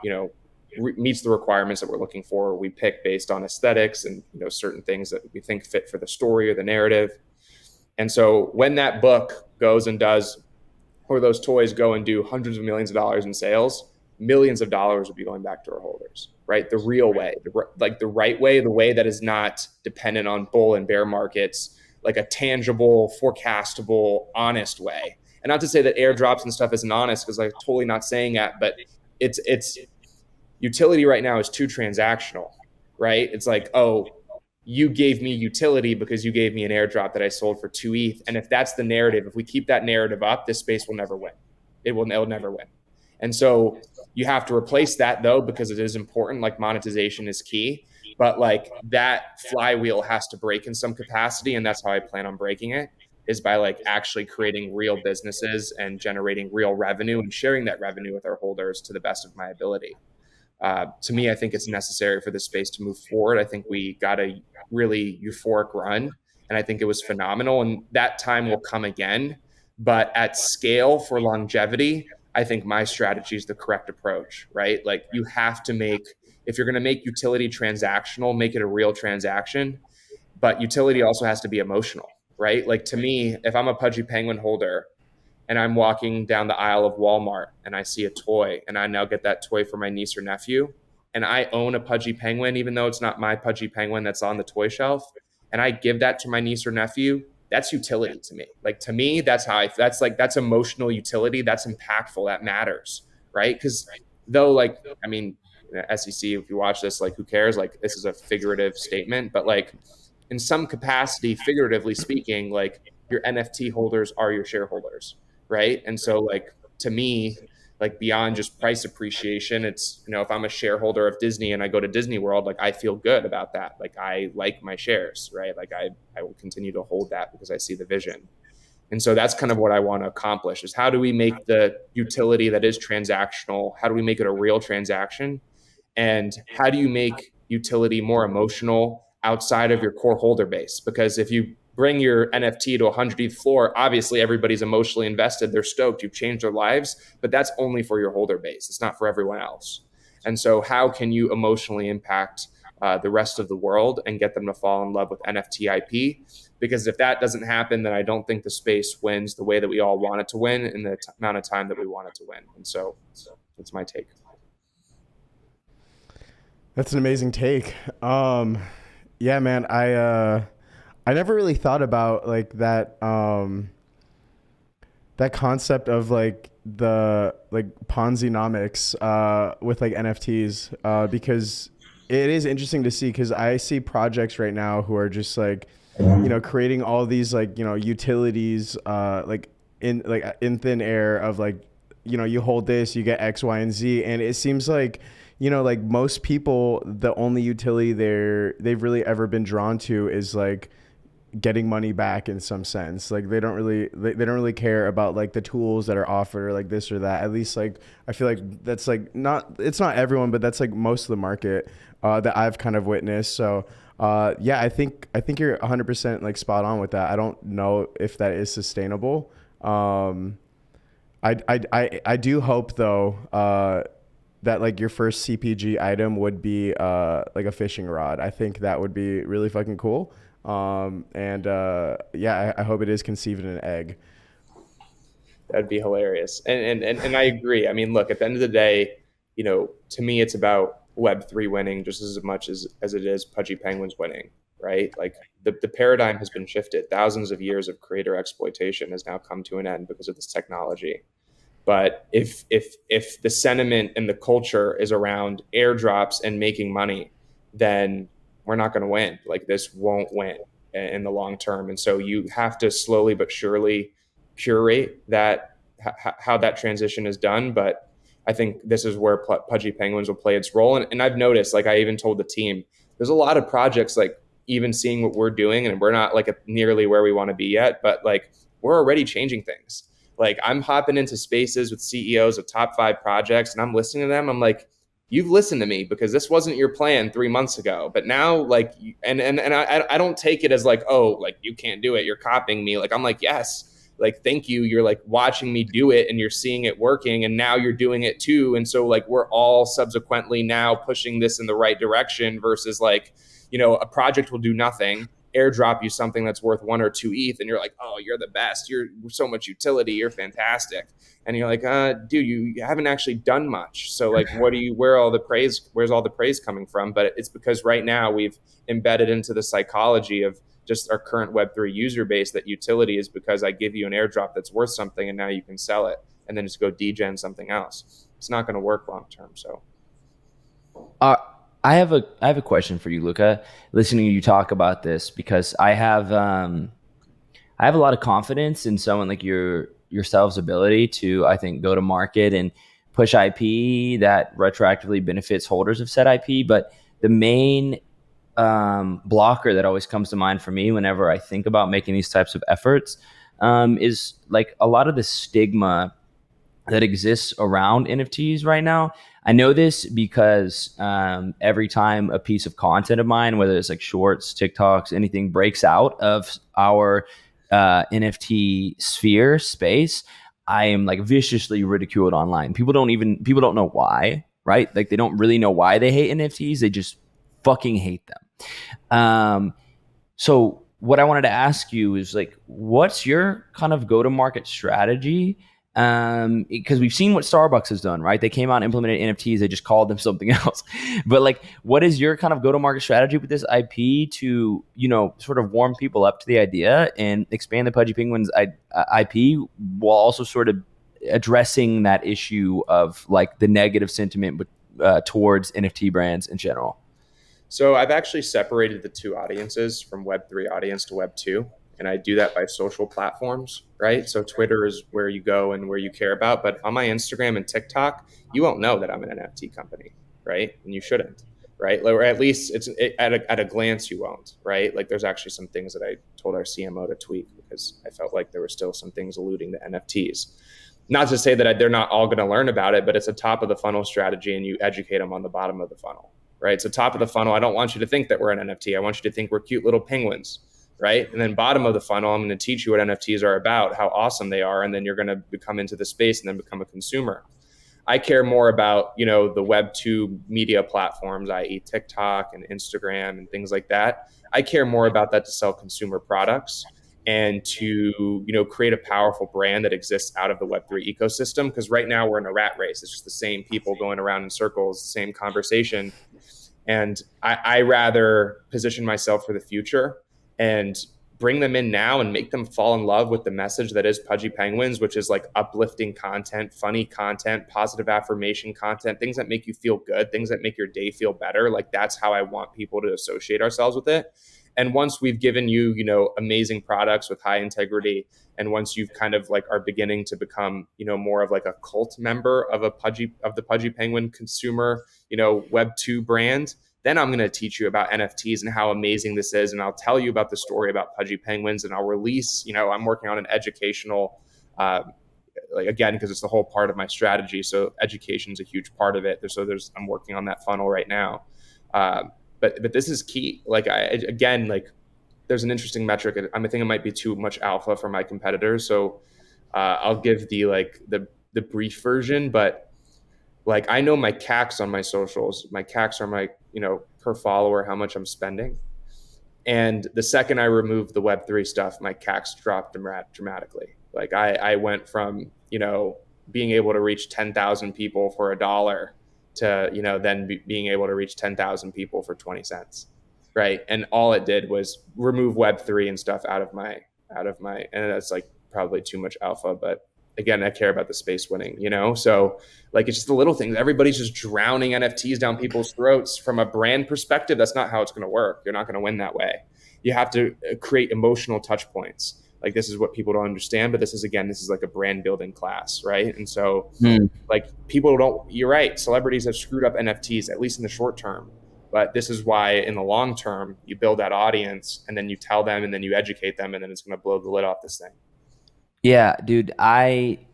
meets the requirements that we're looking for, we pick based on aesthetics and, certain things that we think fit for the story or the narrative. And so when that book goes and does, or those toys go and do hundreds of millions of dollars in sales, millions of dollars will be going back to our holders, right? The real way, the right way, the way that is not dependent on bull and bear markets, like a tangible, forecastable, honest way. And not to say that airdrops and stuff isn't honest, because I'm totally not saying that, but it's utility right now is too transactional, right? It's like, oh, you gave me utility because you gave me an airdrop that I sold for 2 ETH. And if that's the narrative, if we keep that narrative up, this space will never win. It'll never win. And so you have to replace that though, because it is important. Like monetization is key, but like that flywheel has to break in some capacity. And that's how I plan on breaking it, is by like actually creating real businesses and generating real revenue and sharing that revenue with our holders to the best of my ability. To me, I think it's necessary for this space to move forward. I think we got a really euphoric run, and I think it was phenomenal. And that time will come again. But at scale for longevity, I think my strategy is the correct approach, right? Like you have to make, if you're going to make utility transactional, make it a real transaction. But utility also has to be emotional, right? Like to me, if I'm a Pudgy Penguin holder and I'm walking down the aisle of Walmart and I see a toy and I now get that toy for my niece or nephew and I own a Pudgy Penguin, even though it's not my Pudgy Penguin that's on the toy shelf, and I give that to my niece or nephew, that's utility to me. Like to me, that's emotional utility. That's impactful. That matters, right? Because though, like, I mean, SEC, if you watch this, like, who cares? Like, this is a figurative statement, but like, in some capacity, figuratively speaking, like your NFT holders are your shareholders, right? And so, like, to me, like beyond just price appreciation, it's, if I'm a shareholder of Disney and I go to Disney World, like I feel good about that. Like I like my shares, right? Like I will continue to hold that because I see the vision. And so that's kind of what I want to accomplish is how do we make the utility that is transactional, how do we make it a real transaction? And how do you make utility more emotional outside of your core holder base? Because if you bring your NFT to 100th floor, obviously everybody's emotionally invested. They're stoked. You've changed their lives, but that's only for your holder base. It's not for everyone else. And so how can you emotionally impact the rest of the world and get them to fall in love with NFT IP? Because if that doesn't happen, then I don't think the space wins the way that we all want it to win in the amount of time that we want it to win. And so that's my take. That's an amazing take. Yeah, man, I never really thought about like that that concept of like the like Ponzi-nomics with like NFTs because it is interesting to see because I see projects right now who are just like creating all these like utilities like in thin air of like you hold this, you get X, Y, and Z, and it seems like like most people, the only utility they've really ever been drawn to is like getting money back in some sense. Like they don't really care about like the tools that are offered or like this or that. At least like I feel like that's like it's not everyone, but that's like most of the market that I've kind of witnessed. So yeah, I think you're 100% like spot on with that. I don't know if that is sustainable. I do hope though that like your first CPG item would be like a fishing rod. I think that would be really fucking cool. Yeah, I hope it is conceived in an egg. That'd be hilarious. And I agree. I mean, look, at the end of the day, to me, it's about Web3 winning just as much as it is Pudgy Penguins winning, right? Like the paradigm has been shifted. Thousands of years of creator exploitation has now come to an end because of this technology. But if the sentiment and the culture is around airdrops and making money, then we're not going to win. Like this won't win in the long term. And so you have to slowly but surely curate that, how that transition is done. But I think this is where Pudgy Penguins will play its role. And I've noticed, like I even told the team, there's a lot of projects, like even seeing what we're doing, and we're not like nearly where we want to be yet, but like we're already changing things. Like I'm hopping into spaces with CEOs of top 5 projects and I'm listening to them. I'm like, you've listened to me because this wasn't your plan 3 months ago. But now like, and I don't take it as like, oh, like you can't do it, you're copying me. Like I'm like, yes, like thank you. You're like watching me do it and you're seeing it working and now you're doing it too. And so like we're all subsequently now pushing this in the right direction versus like, a project will do nothing, airdrop you something that's worth 1 or 2 ETH, and you're like, oh, you're the best. You're so much utility. You're fantastic. And you're like, dude, you haven't actually done much. So like, where's all the praise coming from? But it's because right now we've embedded into the psychology of just our current Web3 user base that utility is because I give you an airdrop that's worth something and now you can sell it and then just go degen something else. It's not going to work long term. So. I have a question for you, Luca. Listening to you talk about this, because I have a lot of confidence in someone like yourself's ability to, I think, go to market and push IP that retroactively benefits holders of said IP. But the main blocker that always comes to mind for me whenever I think about making these types of efforts is like a lot of the stigma that exists around NFTs right now. I know this because every time a piece of content of mine, whether it's like shorts, TikToks, anything breaks out of our NFT sphere space, I am like viciously ridiculed online. People don't know why, right? Like they don't really know why they hate NFTs. They just fucking hate them. So what I wanted to ask you is like, what's your kind of go-to-market strategy? Because we've seen what Starbucks has done, right? They came out and implemented NFTs. They just called them something else. But like, what is your kind of go-to-market strategy with this IP to, sort of warm people up to the idea and expand the Pudgy Penguins IP while also sort of addressing that issue of like the negative sentiment towards NFT brands in general? So I've actually separated the two audiences from Web3 audience to Web2. And I do that by social platforms, right? So Twitter is where you go and where you care about. But on my Instagram and TikTok, you won't know that I'm an NFT company, right? And you shouldn't, right? Or at least at a glance, you won't, right? Like there's actually some things that I told our CMO to tweak because I felt like there were still some things alluding to NFTs. Not to say that they're not all going to learn about it, but it's a top of the funnel strategy and you educate them on the bottom of the funnel. Right. So top of the funnel, I don't want you to think that we're an NFT. I want you to think we're cute little penguins. Right. And then bottom of the funnel, I'm going to teach you what NFTs are about, how awesome they are. And then you're going to come into the space and then become a consumer. I care more about, the Web2 media platforms, i.e. TikTok and Instagram and things like that. I care more about that to sell consumer products and to, create a powerful brand that exists out of the Web3 ecosystem. Because right now we're in a rat race. It's just the same people going around in circles, the same conversation. And I rather position myself for the future and bring them in now and make them fall in love with the message that is Pudgy Penguins, which is like uplifting content, funny content, positive affirmation content, things that make you feel good, things that make your day feel better. Like that's how I want people to associate ourselves with it. And once we've given you, amazing products with high integrity, and once you've kind of like are beginning to become, more of like a cult member of the Pudgy Penguin consumer, Web2 brand, then I'm going to teach you about NFTs and how amazing this is. And I'll tell you about the story about Pudgy Penguins, and I'll release, I'm working on an educational, again, because it's the whole part of my strategy. So education is a huge part of it. I'm working on that funnel right now. But this is key. Like there's an interesting metric. I think it might be too much alpha for my competitors. So I'll give the brief version, but like I know my CACs on my socials. My CACs are my, per follower, how much I'm spending. And the second I removed the Web3 stuff, my CACs dropped dramatically. Like I went from, being able to reach 10,000 people for $1 to, then being able to reach 10,000 people for 20 cents. Right. And all it did was remove Web3 and stuff out of my, and that's like probably too much alpha, but again, I care about the space winning, So like, it's just the little things. Everybody's just drowning NFTs down people's throats. From a brand perspective, that's not how it's going to work. You're not going to win that way. You have to create emotional touch points. Like this is what people don't understand, but this is like a brand building class. Right. And so like you're right. Celebrities have screwed up NFTs, at least in the short term. But this is why in the long term, you build that audience and then you tell them and then you educate them and then it's going to blow the lid off this thing. Yeah, dude, like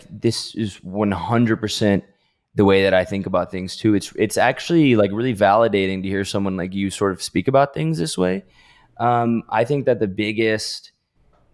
this is 100% the way that I think about things too. It's actually like really validating to hear someone like you sort of speak about things this way. I think that the biggest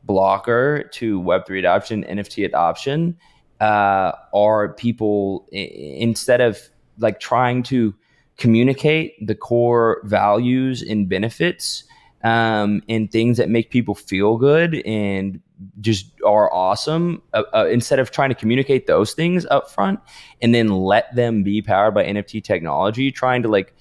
blocker to Web3 adoption, NFT adoption, are people instead of like trying to communicate the core values and benefits and things that make people feel good and just are awesome, instead of trying to communicate those things up front and then let them be powered by NFT technology, trying to like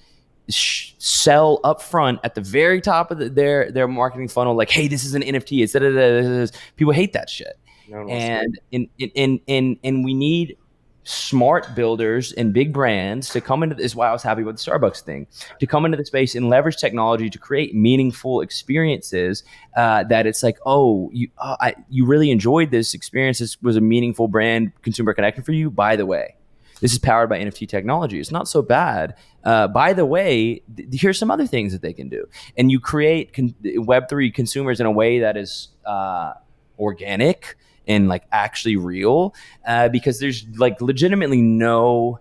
sell up front at the very top of their marketing funnel, like, hey, this is an NFT. People hate that shit. And we need smart builders and big brands to come into this. Why I was happy with the Starbucks thing, to come into the space and leverage technology to create meaningful experiences, that it's like, oh, you really enjoyed this experience. This was a meaningful brand consumer connection for you. By the way, this is powered by NFT technology. It's not so bad. By the way, here's some other things that they can do. And you create Web3 consumers in a way that is organic and like actually real, because there's like legitimately no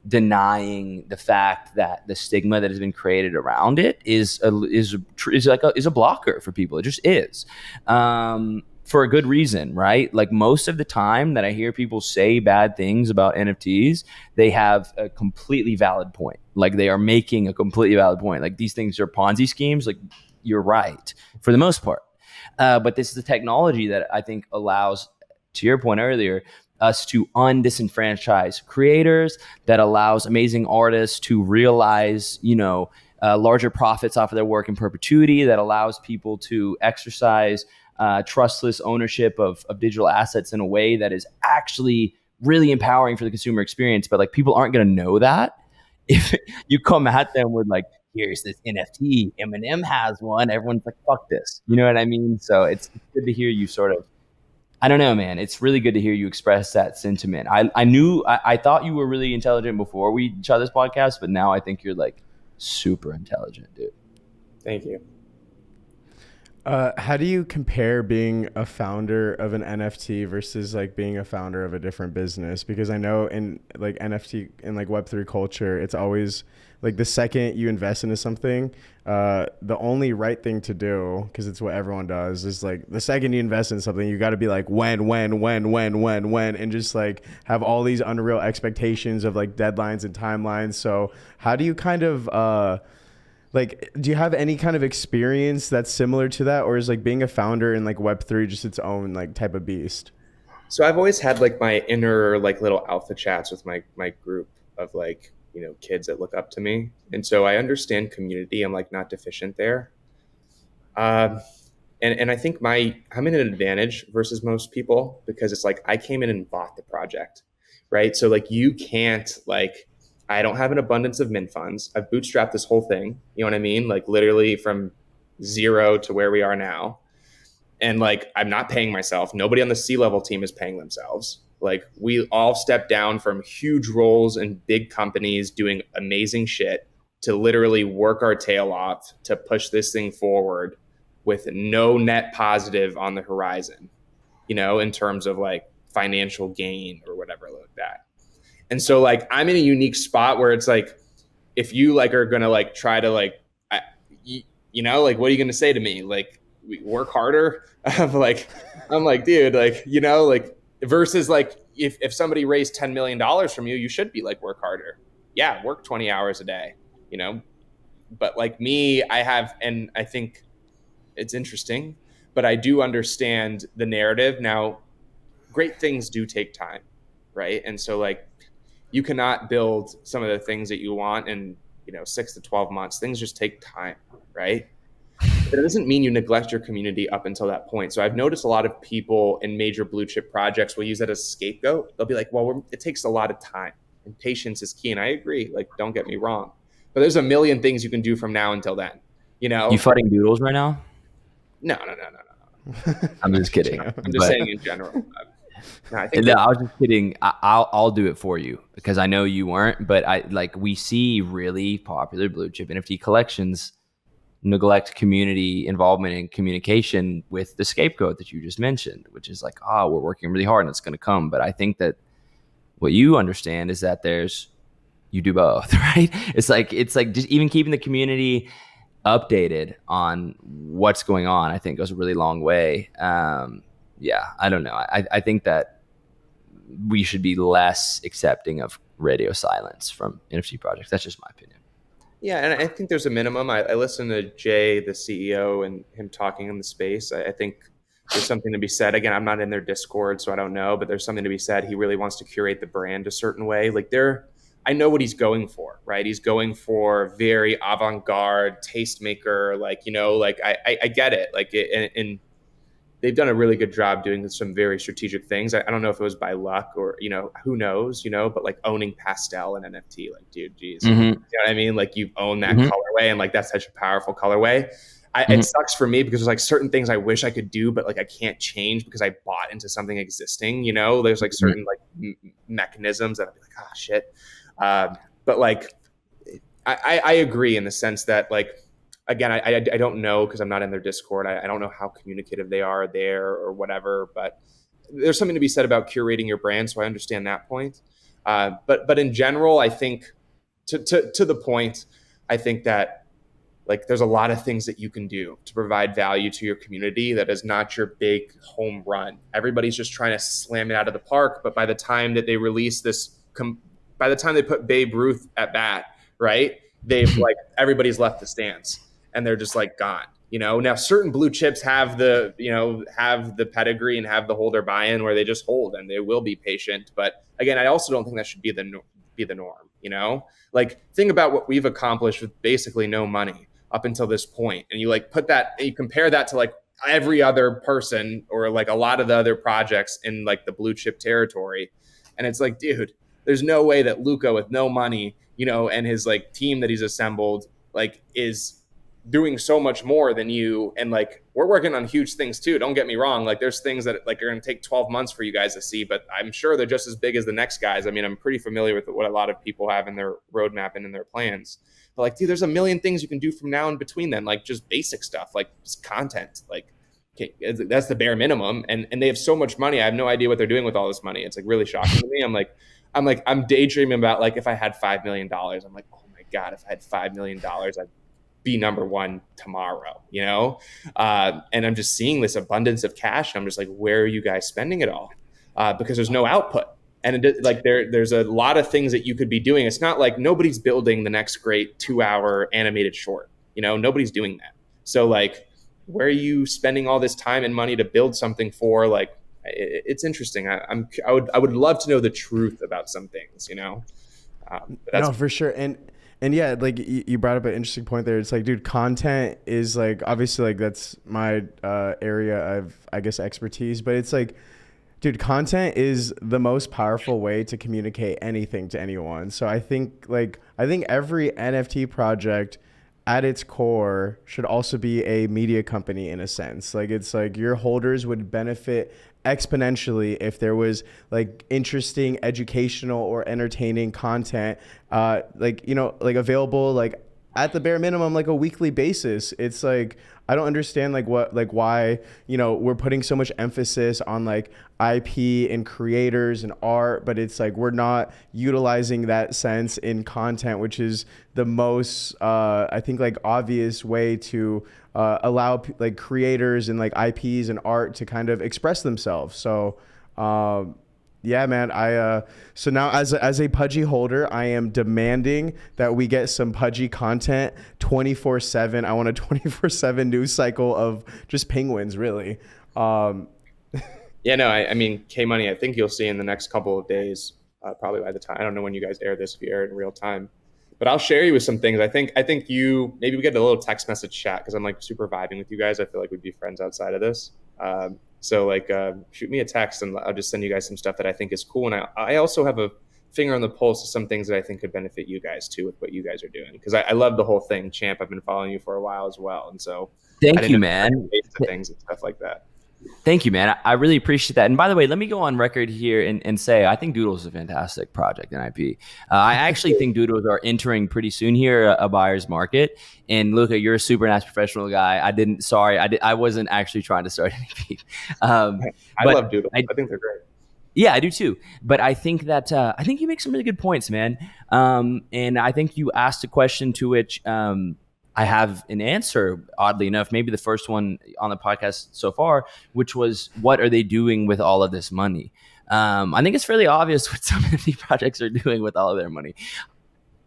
denying the fact that the stigma that has been created around it is a blocker for people. It just is, for a good reason, right? Like most of the time that I hear people say bad things about NFTs, they have a completely valid point. Like they are making a completely valid point. Like these things are Ponzi schemes. Like you're right for the most part. But this is the technology that I think allows, to your point earlier, us to undisenfranchise creators, that allows amazing artists to realize, larger profits off of their work in perpetuity, that allows people to exercise trustless ownership of digital assets in a way that is actually really empowering for the consumer experience. But like people aren't going to know that if you come at them with like, here's this NFT, Eminem has one. Everyone's like, fuck this. You know what I mean? So it's good to hear you sort of, I don't know, man. It's really good to hear you express that sentiment. I thought you were really intelligent before we shot this podcast, but now I think you're like super intelligent, dude. Thank you. How do you compare being a founder of an NFT versus like being a founder of a different business? Because I know in like NFT and like Web3 culture, it's always like the second you invest into something, the only right thing to do, because it's what everyone does, is like the second you invest in something, you got to be like when, and just like have all these unreal expectations of like deadlines and timelines. So how do you kind of like, do you have any kind of experience that's similar to that, or is like being a founder in like Web3 just its own like type of beast? So I've always had like my inner like little alpha chats with my group of like, kids that look up to me. And so I understand community. I'm like not deficient there. And I think I'm in an advantage versus most people because it's like I came in and bought the project, right? So like you can't like, I don't have an abundance of mint funds. I've bootstrapped this whole thing. You know what I mean? Like literally from zero to where we are now. And like, I'm not paying myself. Nobody on the C-level team is paying themselves. Like we all stepped down from huge roles in big companies doing amazing shit to literally work our tail off to push this thing forward with no net positive on the horizon, in terms of like financial gain or whatever like that. And so like I'm in a unique spot where it's like if you like are gonna like try to like like what are you gonna say to me? Like we work harder. I'm like dude, like like versus like if somebody raised $10 million from you, you should be like work harder. Yeah, work 20 hours a day, But like me, and I think it's interesting, but I do understand the narrative. Now, great things do take time, right? And so like you cannot build some of the things that you want in 6 to 12 months. Things just take time, right? But it doesn't mean you neglect your community up until that point. So I've noticed a lot of people in major blue chip projects will use that as a scapegoat. They'll be like, well, it takes a lot of time and patience is key. And I agree, like, don't get me wrong, but there's a million things you can do from now until then, You fighting doodles right now? No. I'm just kidding. I'm just saying in general. No, I was just kidding. I'll do it for you because I know you weren't, but we see really popular blue chip NFT collections neglect community involvement and communication with the scapegoat that you just mentioned, which is like, we're working really hard and it's going to come. But I think that what you understand is that you do both, right? It's like just even keeping the community updated on what's going on, I think goes a really long way. I don't know. I think that we should be less accepting of radio silence from NFT projects. That's just my opinion. Yeah, and I think there's a minimum. I listened to Jay, the CEO, and him talking in the space. I think there's something to be said. Again, I'm not in their Discord, so I don't know, but there's something to be said. He really wants to curate the brand a certain way. Like I know what he's going for, right? He's going for very avant-garde, tastemaker, I get it. Like, and they've done a really good job doing some very strategic things. I don't know if it was by luck or, who knows, but like owning pastel and NFT, like, dude, geez, Mm-hmm. you know what I mean? Like you own that colorway and like, that's such a powerful colorway. It sucks for me because there's like certain things I wish I could do, but like I can't change because I bought into something existing, there's like certain like mechanisms that I'd be like, shit. But like, I agree in the sense that like, again, I don't know because I'm not in their Discord. I don't know how communicative they are there or whatever, but there's something to be said about curating your brand. So I understand that point. But in general, I think to the point, I think that like there's a lot of things that you can do to provide value to your community that is not your big home run. Everybody's just trying to slam it out of the park, but by the time that they release this, by the time they put Babe Ruth at bat, right, they've like everybody's left the stands and they're just like gone. Now certain blue chips have the pedigree and have the holder buy-in where they just hold and they will be patient. But again, I also don't think that should be the norm. Like think about what we've accomplished with basically no money up until this point, and you like put that, and you compare that to like every other person or like a lot of the other projects in like the blue chip territory, and it's like, dude, there's no way that Luca with no money, and his like team that he's assembled like is doing so much more than you. And like we're working on huge things too, don't get me wrong, like there's things that like are going to take 12 months for you guys to see, but I'm sure they're just as big as the next guys. I mean, I'm pretty familiar with what a lot of people have in their roadmap and in their plans. But like, dude, there's a million things you can do from now and between then, like just basic stuff, like just content, like okay, that's the bare minimum. And they have so much money. I have no idea what they're doing with all this money. It's like really shocking to me. I'm daydreaming about like if I had $5 million, I'm like, oh my God, if I had $5 million, I'd be number one tomorrow, and I'm just seeing this abundance of cash. And I'm just like, where are you guys spending it all? Because there's no output. And like there's a lot of things that you could be doing. It's not like nobody's building the next great 2-hour animated short. Nobody's doing that. So like, where are you spending all this time and money to build something for? Like, it's interesting. I would love to know the truth about some things. But that's No, for sure. And yeah, like you brought up an interesting point there. It's like, dude, content is like, obviously like that's my area of, I guess, expertise, but it's like, dude, content is the most powerful way to communicate anything to anyone. So I think every NFT project at its core should also be a media company in a sense. Like it's like your holders would benefit exponentially if there was like interesting, educational or entertaining content, like available like at the bare minimum, like a weekly basis. It's like, I don't understand why, we're putting so much emphasis on like IP and creators and art, but it's like, we're not utilizing that sense in content, which is the most, I think like obvious way to allow like creators and like IPs and art to kind of express themselves. So, yeah, man. So now as a Pudgy holder, I am demanding that we get some Pudgy content 24/7. I want a 24/7 news cycle of just penguins, really. Yeah, no, I mean, K Money, I think you'll see in the next couple of days, probably by the time, I don't know when you guys air this, if you air it in real time, but I'll share you with some things. I think maybe we get a little text message chat because I'm like super vibing with you guys. I feel like we'd be friends outside of this. So like, shoot me a text and I'll just send you guys some stuff that I think is cool. And I also have a finger on the pulse of some things that I think could benefit you guys too with what you guys are doing. Because I love the whole thing, Champ. I've been following you for a while as well. And so thank you, man. Things and stuff like that. Thank you, man. I really appreciate that. And by the way, let me go on record here and say I think Doodles is a fantastic project in IP. I actually think Doodles are entering pretty soon here a buyer's market. And Luca, you're a super nice professional guy. I wasn't actually trying to start any beef. I love Doodles. I think they're great. Yeah, I do too. But I think that I think you make some really good points, man. And I think you asked a question to which I have an answer, oddly enough, maybe the first one on the podcast so far, which was, what are they doing with all of this money? I think it's fairly obvious what some of these projects are doing with all of their money.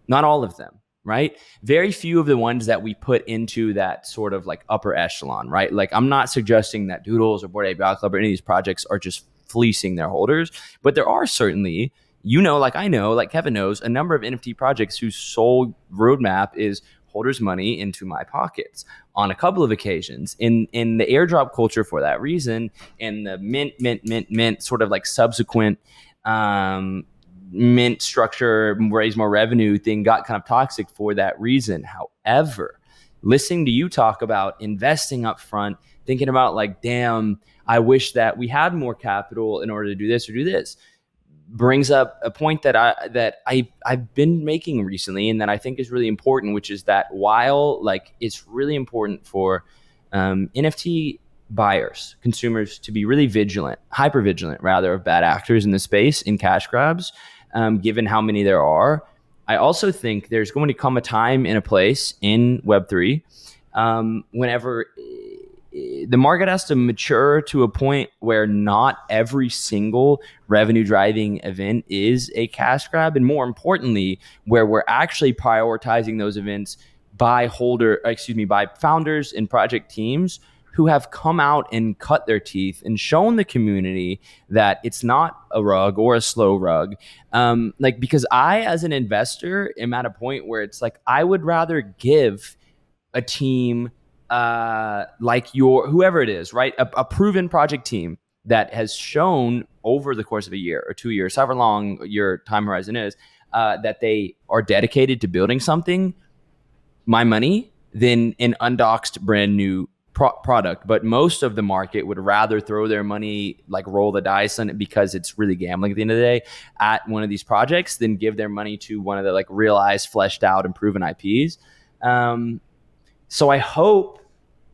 Not all of them, right? Very few of the ones that we put into that sort of like upper echelon, right? Like I'm not suggesting that Doodles or Bored Ape Yacht Club or any of these projects are just fleecing their holders, but there are certainly, like I know, like Kevin knows, a number of NFT projects whose sole roadmap is holders' money into my pockets on a couple of occasions in the airdrop culture for that reason, and the mint sort of like subsequent mint structure, raise more revenue thing got kind of toxic for that reason. However, listening to you talk about investing up front, thinking about like, damn, I wish that we had more capital in order to do this or do this, brings up a point that I've been making recently and that I think is really important, which is that while like it's really important for NFT buyers, consumers, to be really vigilant, hyper vigilant rather, of bad actors in the space in cash grabs, given how many there are. I also think there's going to come a time and a place in Web3 whenever the market has to mature to a point where not every single revenue driving event is a cash grab. And more importantly, where we're actually prioritizing those events by by founders and project teams who have come out and cut their teeth and shown the community that it's not a rug or a slow rug. Because I, as an investor, am at a point where it's like, I would rather give a team like your whoever it is, right? A proven project team that has shown over the course of a year or 2 years, however long your time horizon is, that they are dedicated to building something, my money, than an undoxed brand new product. But most of the market would rather throw their money, like roll the dice on it, because it's really gambling at the end of the day, at one of these projects, than give their money to one of the like realized, fleshed out, and proven IPs. So I hope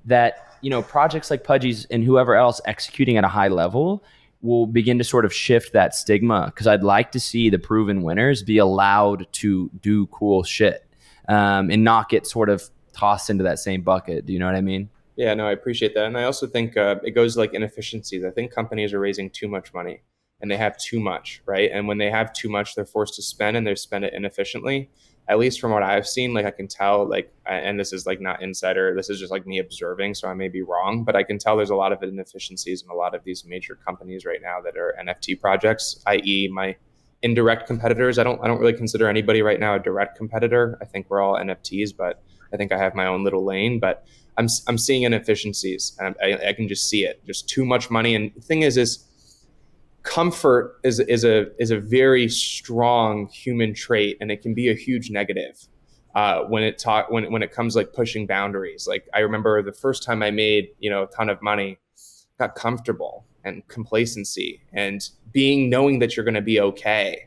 that, projects like Pudgy's and whoever else executing at a high level will begin to sort of shift that stigma, because I'd like to see the proven winners be allowed to do cool shit, and not get sort of tossed into that same bucket. Do you know what I mean? Yeah, no, I appreciate that. And I also think it goes like inefficiencies. I think companies are raising too much money and they have too much, right? And when they have too much, they're forced to spend, and they spend it inefficiently. At least from what I've seen, like I can tell, like, and this is like not insider, this is just like me observing, so I may be wrong, but I can tell there's a lot of inefficiencies in a lot of these major companies right now that are NFT projects, i.e. my indirect competitors. I don't really consider anybody right now a direct competitor. I think we're all NFTs, but I think I have my own little lane. But I'm seeing inefficiencies, and I can just see it. Just too much money. And the thing is comfort is a very strong human trait, and it can be a huge negative when it comes like pushing boundaries. Like I remember the first time I made a ton of money, got comfortable, and complacency and knowing that you're going to be okay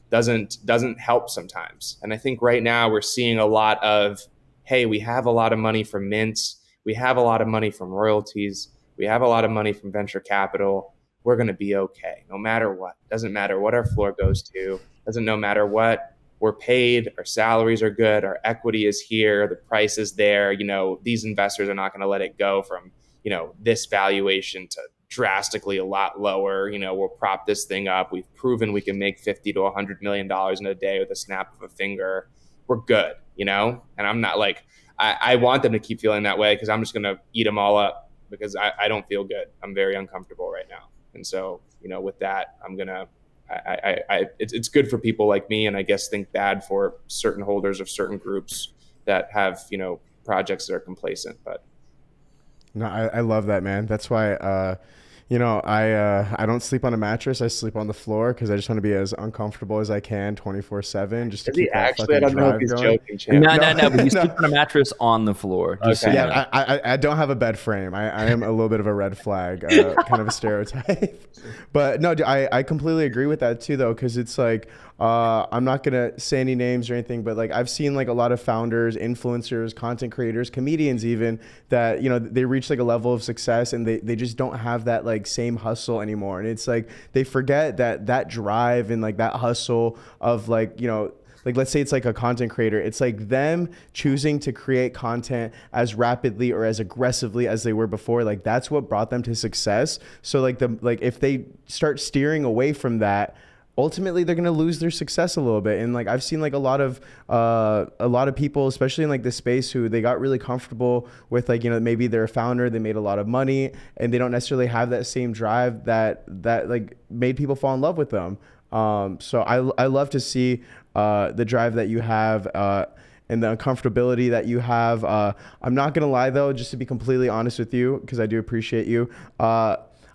doesn't help sometimes. And I think right now we're seeing a lot of, hey, we have a lot of money from mints, we have a lot of money from royalties, we have a lot of money from venture capital. We're going to be okay no matter what. Doesn't matter what our floor goes to. Doesn't no matter what we're paid. Our salaries are good. Our equity is here. The price is there. These investors are not going to let it go from, this valuation to drastically a lot lower. We'll prop this thing up. We've proven we can make $50 to $100 million in a day with a snap of a finger. We're good, and I'm not like, I want them to keep feeling that way, because I'm just going to eat them all up, because I don't feel good. I'm very uncomfortable right now. And so, with that, it's good for people like me, and I guess think bad for certain holders of certain groups that have, projects that are complacent. But no, I love that, man. That's why, I don't sleep on a mattress. I sleep on the floor, because I just want to be as uncomfortable as I can 24/7, just to keep that actually, I fucking don't know if drive he's going. joking, champ. No, but you sleep on a mattress on the floor. Okay. So Yeah, I don't have a bed frame. I am a little bit of a red flag, kind of a stereotype. But no, I completely agree with that too, though, because it's like, I'm not gonna say any names or anything, but like I've seen like a lot of founders, influencers, content creators, comedians even, that they reach like a level of success, and they just don't have that like same hustle anymore. And it's like they forget that drive and like that hustle of like, like let's say it's like a content creator, it's like them choosing to create content as rapidly or as aggressively as they were before. Like that's what brought them to success. So like if they start steering away from that, ultimately they're going to lose their success a little bit. And like I've seen like a lot of people, especially in like this space, who they got really comfortable with like, maybe they're a founder, they made a lot of money, and they don't necessarily have that same drive that like made people fall in love with them. So I love to see the drive that you have, and the uncomfortability that you have. I'm not gonna lie though, just to be completely honest with you, because I do appreciate you.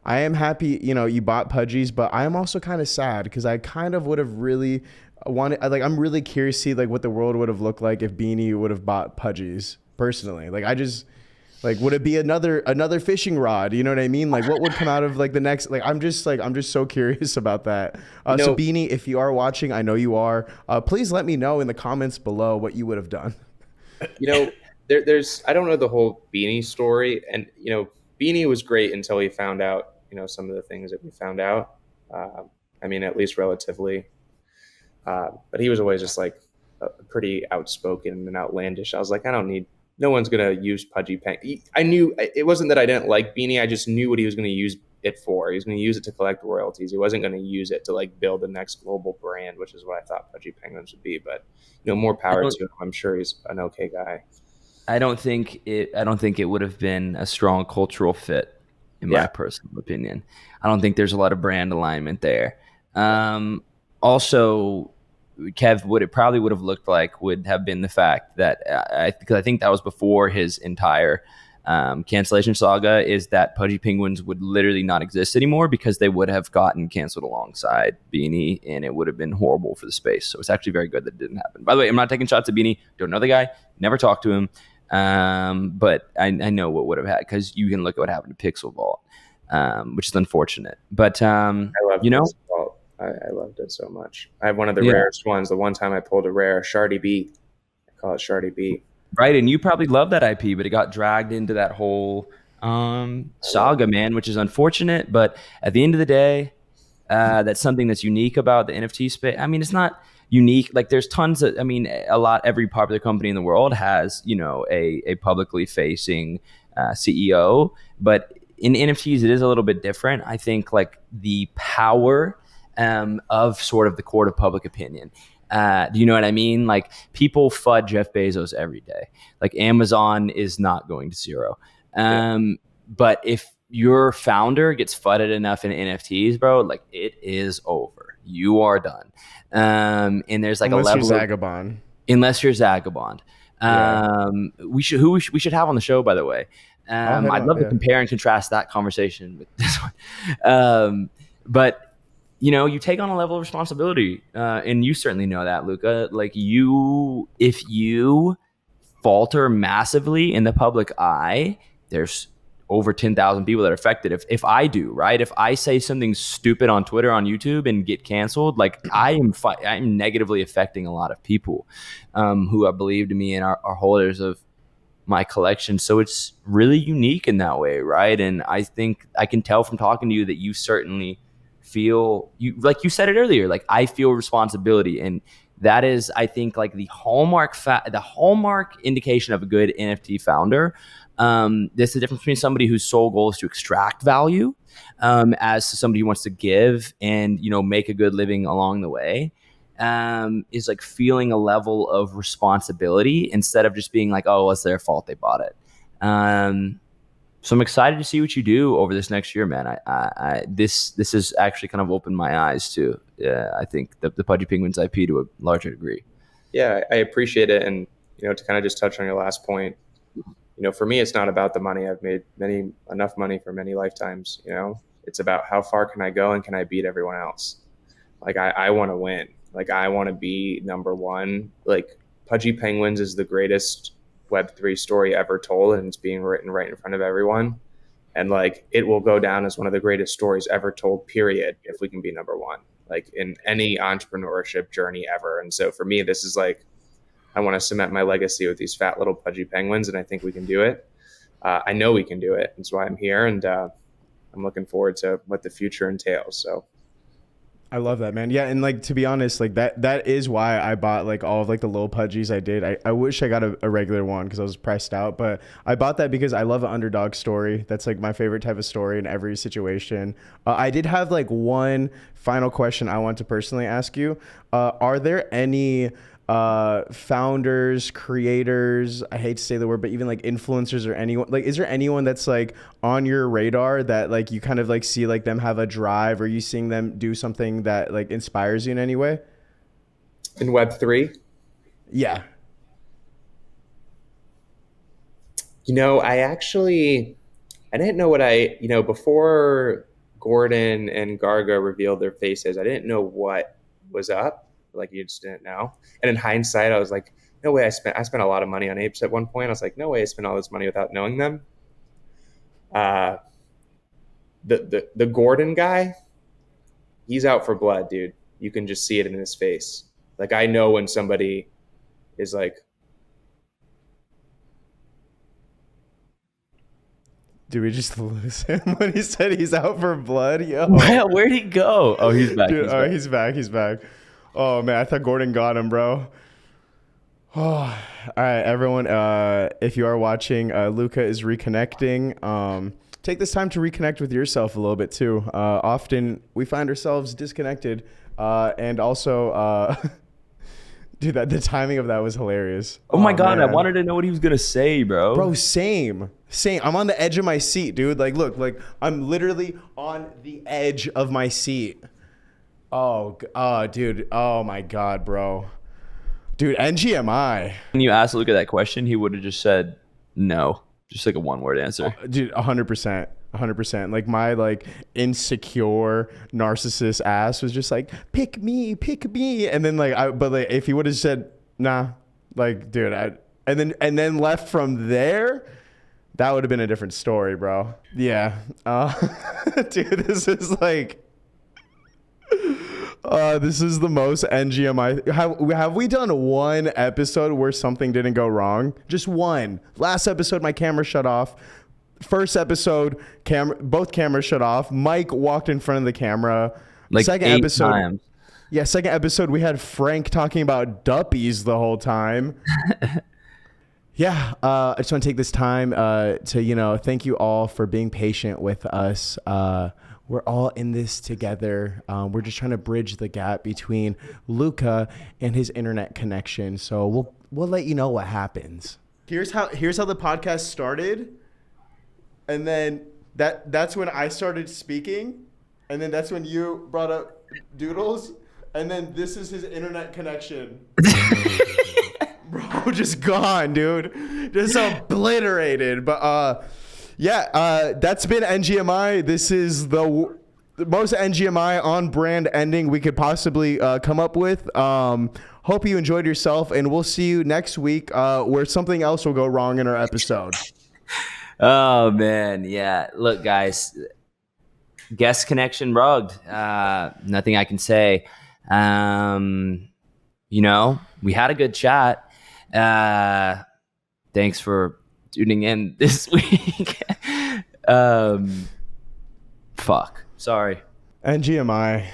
I am happy, you bought Pudgy's, but I am also kind of sad, because I kind of would have really wanted, like, I'm really curious to see like what the world would have looked like if Beanie would have bought Pudgy's personally. Like, I just, like, would it be another fishing rod? You know what I mean? Like, what would come out of like the next, like, I'm just so curious about that. So Beanie, if you are watching, I know you are, please let me know in the comments below what you would have done. there's, I don't know the whole Beanie story, and Beanie was great until he found out, some of the things that we found out. I mean, at least relatively. But he was always just like pretty outspoken and outlandish. I was like, I don't need. No one's gonna use Pudgy Penguins. I knew it wasn't that I didn't like Beanie. I just knew what he was gonna use it for. He was gonna use it to collect royalties. He wasn't gonna use it to like build the next global brand, which is what I thought Pudgy Penguins would be. But more I power don't, to him. I'm sure he's an okay guy. I don't think it would have been a strong cultural fit, in my Yeah, personal opinion. I don't think there's a lot of brand alignment there. Also, Kev, what it probably would have looked like would have been the fact that because I think that was before his entire cancellation saga, is that Pudgy Penguins would literally not exist anymore because they would have gotten canceled alongside Beanie, and it would have been horrible for the space. So it's actually very good that it didn't happen. By the way, I'm not taking shots at Beanie. Don't know the guy. Never talked to him. But I know what would have happened, because you can look at what happened to Pixel Vault, which is unfortunate. But I love you know, Pixel Vault. I loved it so much. I have one of the yeah, rarest ones. The one time I pulled a rare Shardy B. I call it Shardy B. right. And you probably love that IP, but it got dragged into that whole I love saga, man, which is unfortunate. But at the end of the day, that's something that's unique about the NFT space. I mean, it's not unique. Like, there's tons of, I mean, every popular company in the world has, a publicly facing CEO, but in NFTs, it is a little bit different. I think like the power of sort of the court of public opinion. Do you know what I mean? Like, people FUD Jeff Bezos every day. Like, Amazon is not going to zero. it. But if your founder gets fudded enough in NFTs, bro, like, it is over. You are done. And there's like Unless a you're level of, Zagabond. unless you're Zagabond. Yeah. We should have on the show, by the way. I'll head I'd on. love to Yeah. compare and contrast that conversation with this one. But you take on a level of responsibility, and you certainly know that, Luca. Like, if you falter massively in the public eye, there's over 10,000 people that are affected. If I do, right? If I say something stupid on Twitter, on YouTube, and get canceled, like, I'm negatively affecting a lot of people who have believed in me and are holders of my collection. So it's really unique in that way, right? And I think I can tell from talking to you that you certainly feel, you like you said it earlier, like, I feel responsibility. And that is, I think, like the hallmark indication of a good NFT founder. There's the difference between somebody whose sole goal is to extract value, as somebody who wants to give and make a good living along the way. Is like feeling a level of responsibility instead of just being like, oh, well, it's their fault they bought it. So I'm excited to see what you do over this next year, man. This has actually kind of opened my eyes to, I think, the Pudgy Penguins IP to a larger degree. Yeah, I appreciate it. And, to kind of just touch on your last point, for me, it's not about the money. I've made enough money for many lifetimes. It's about how far can I go and can I beat everyone else? Like, I want to win. Like, I want to be number one. Like, Pudgy Penguins is the greatest Web3 story ever told, and it's being written right in front of everyone. And like, it will go down as one of the greatest stories ever told, period, if we can be number one, like in any entrepreneurship journey ever. And so for me, this is like, I want to cement my legacy with these fat little Pudgy Penguins, and I think we can do it. I know we can do it. That's why I'm here, and I'm looking forward to what the future entails. So I love that, man. Yeah, and like, to be honest, like that is why I bought like all of like the little Pudgies I did. I wish I got a regular one because I was priced out, but I bought that because I love an underdog story. That's like my favorite type of story in every situation. I did have like one final question I want to personally ask you. Are there any founders, creators, I hate to say the word, but even like influencers or anyone, like, is there anyone that's like on your radar that like you kind of like see like them have a drive, or you seeing them do something that like inspires you in any way? in Web3, Yeah. I didn't know what before Gordon and Garga revealed their faces, I didn't know what was up. Like, you just didn't know. And in hindsight, I was like, no way. I spent a lot of money on apes at one point. I was like, no way I spent all this money without knowing them. Uh, the Gordon guy, he's out for blood, dude. You can just see it in his face. Like, I know when somebody is like, Did we just lose him when he said he's out for blood? Yo. Where'd he go? Oh, he's back. Dude, he's back. Oh, man, I thought Gordon got him, bro. Oh, all right, everyone. If you are watching, Luca is reconnecting. Take this time to reconnect with yourself a little bit, too. Often we find ourselves disconnected. And also, dude, the timing of that was hilarious. Oh my God, man. I wanted to know what he was going to say, bro. Bro, same. I'm on the edge of my seat, dude. Like, look, like I'm literally on the edge of my seat. Oh, dude. Oh my God, bro. Dude, NGMI. When you asked Luca that question, he would have just said no. Just like a one-word answer. Dude, 100%. 100%. Like my like insecure narcissist ass was just like, pick me. And then but if he would have said, nah, like, dude, and then left from there, that would have been a different story, bro. Yeah. Dude, this is like, this is the most NGMI. Have we done one episode where something didn't go wrong? Just one. Last episode, my camera shut off. First episode, both cameras shut off. Mike walked in front of the camera. Like second 8 episode, times. Yeah, second episode, we had Frank talking about duppies the whole time. Yeah, I just want to take this time to, thank you all for being patient with us. We're all in this together. We're just trying to bridge the gap between Luca and his internet connection. So we'll let you know what happens. Here's how the podcast started. And then that's when I started speaking. And then that's when you brought up Doodles. And then this is his internet connection. Bro, just gone, dude. Just obliterated. But that's been NGMI. This is the most NGMI on brand ending we could possibly come up with. Hope you enjoyed yourself, and we'll see you next week where something else will go wrong in our episode. Oh, man. Yeah. Look, guys, guest connection rugged. Nothing I can say. We had a good chat. Thanks for tuning in this week. Fuck. Sorry. NGMI.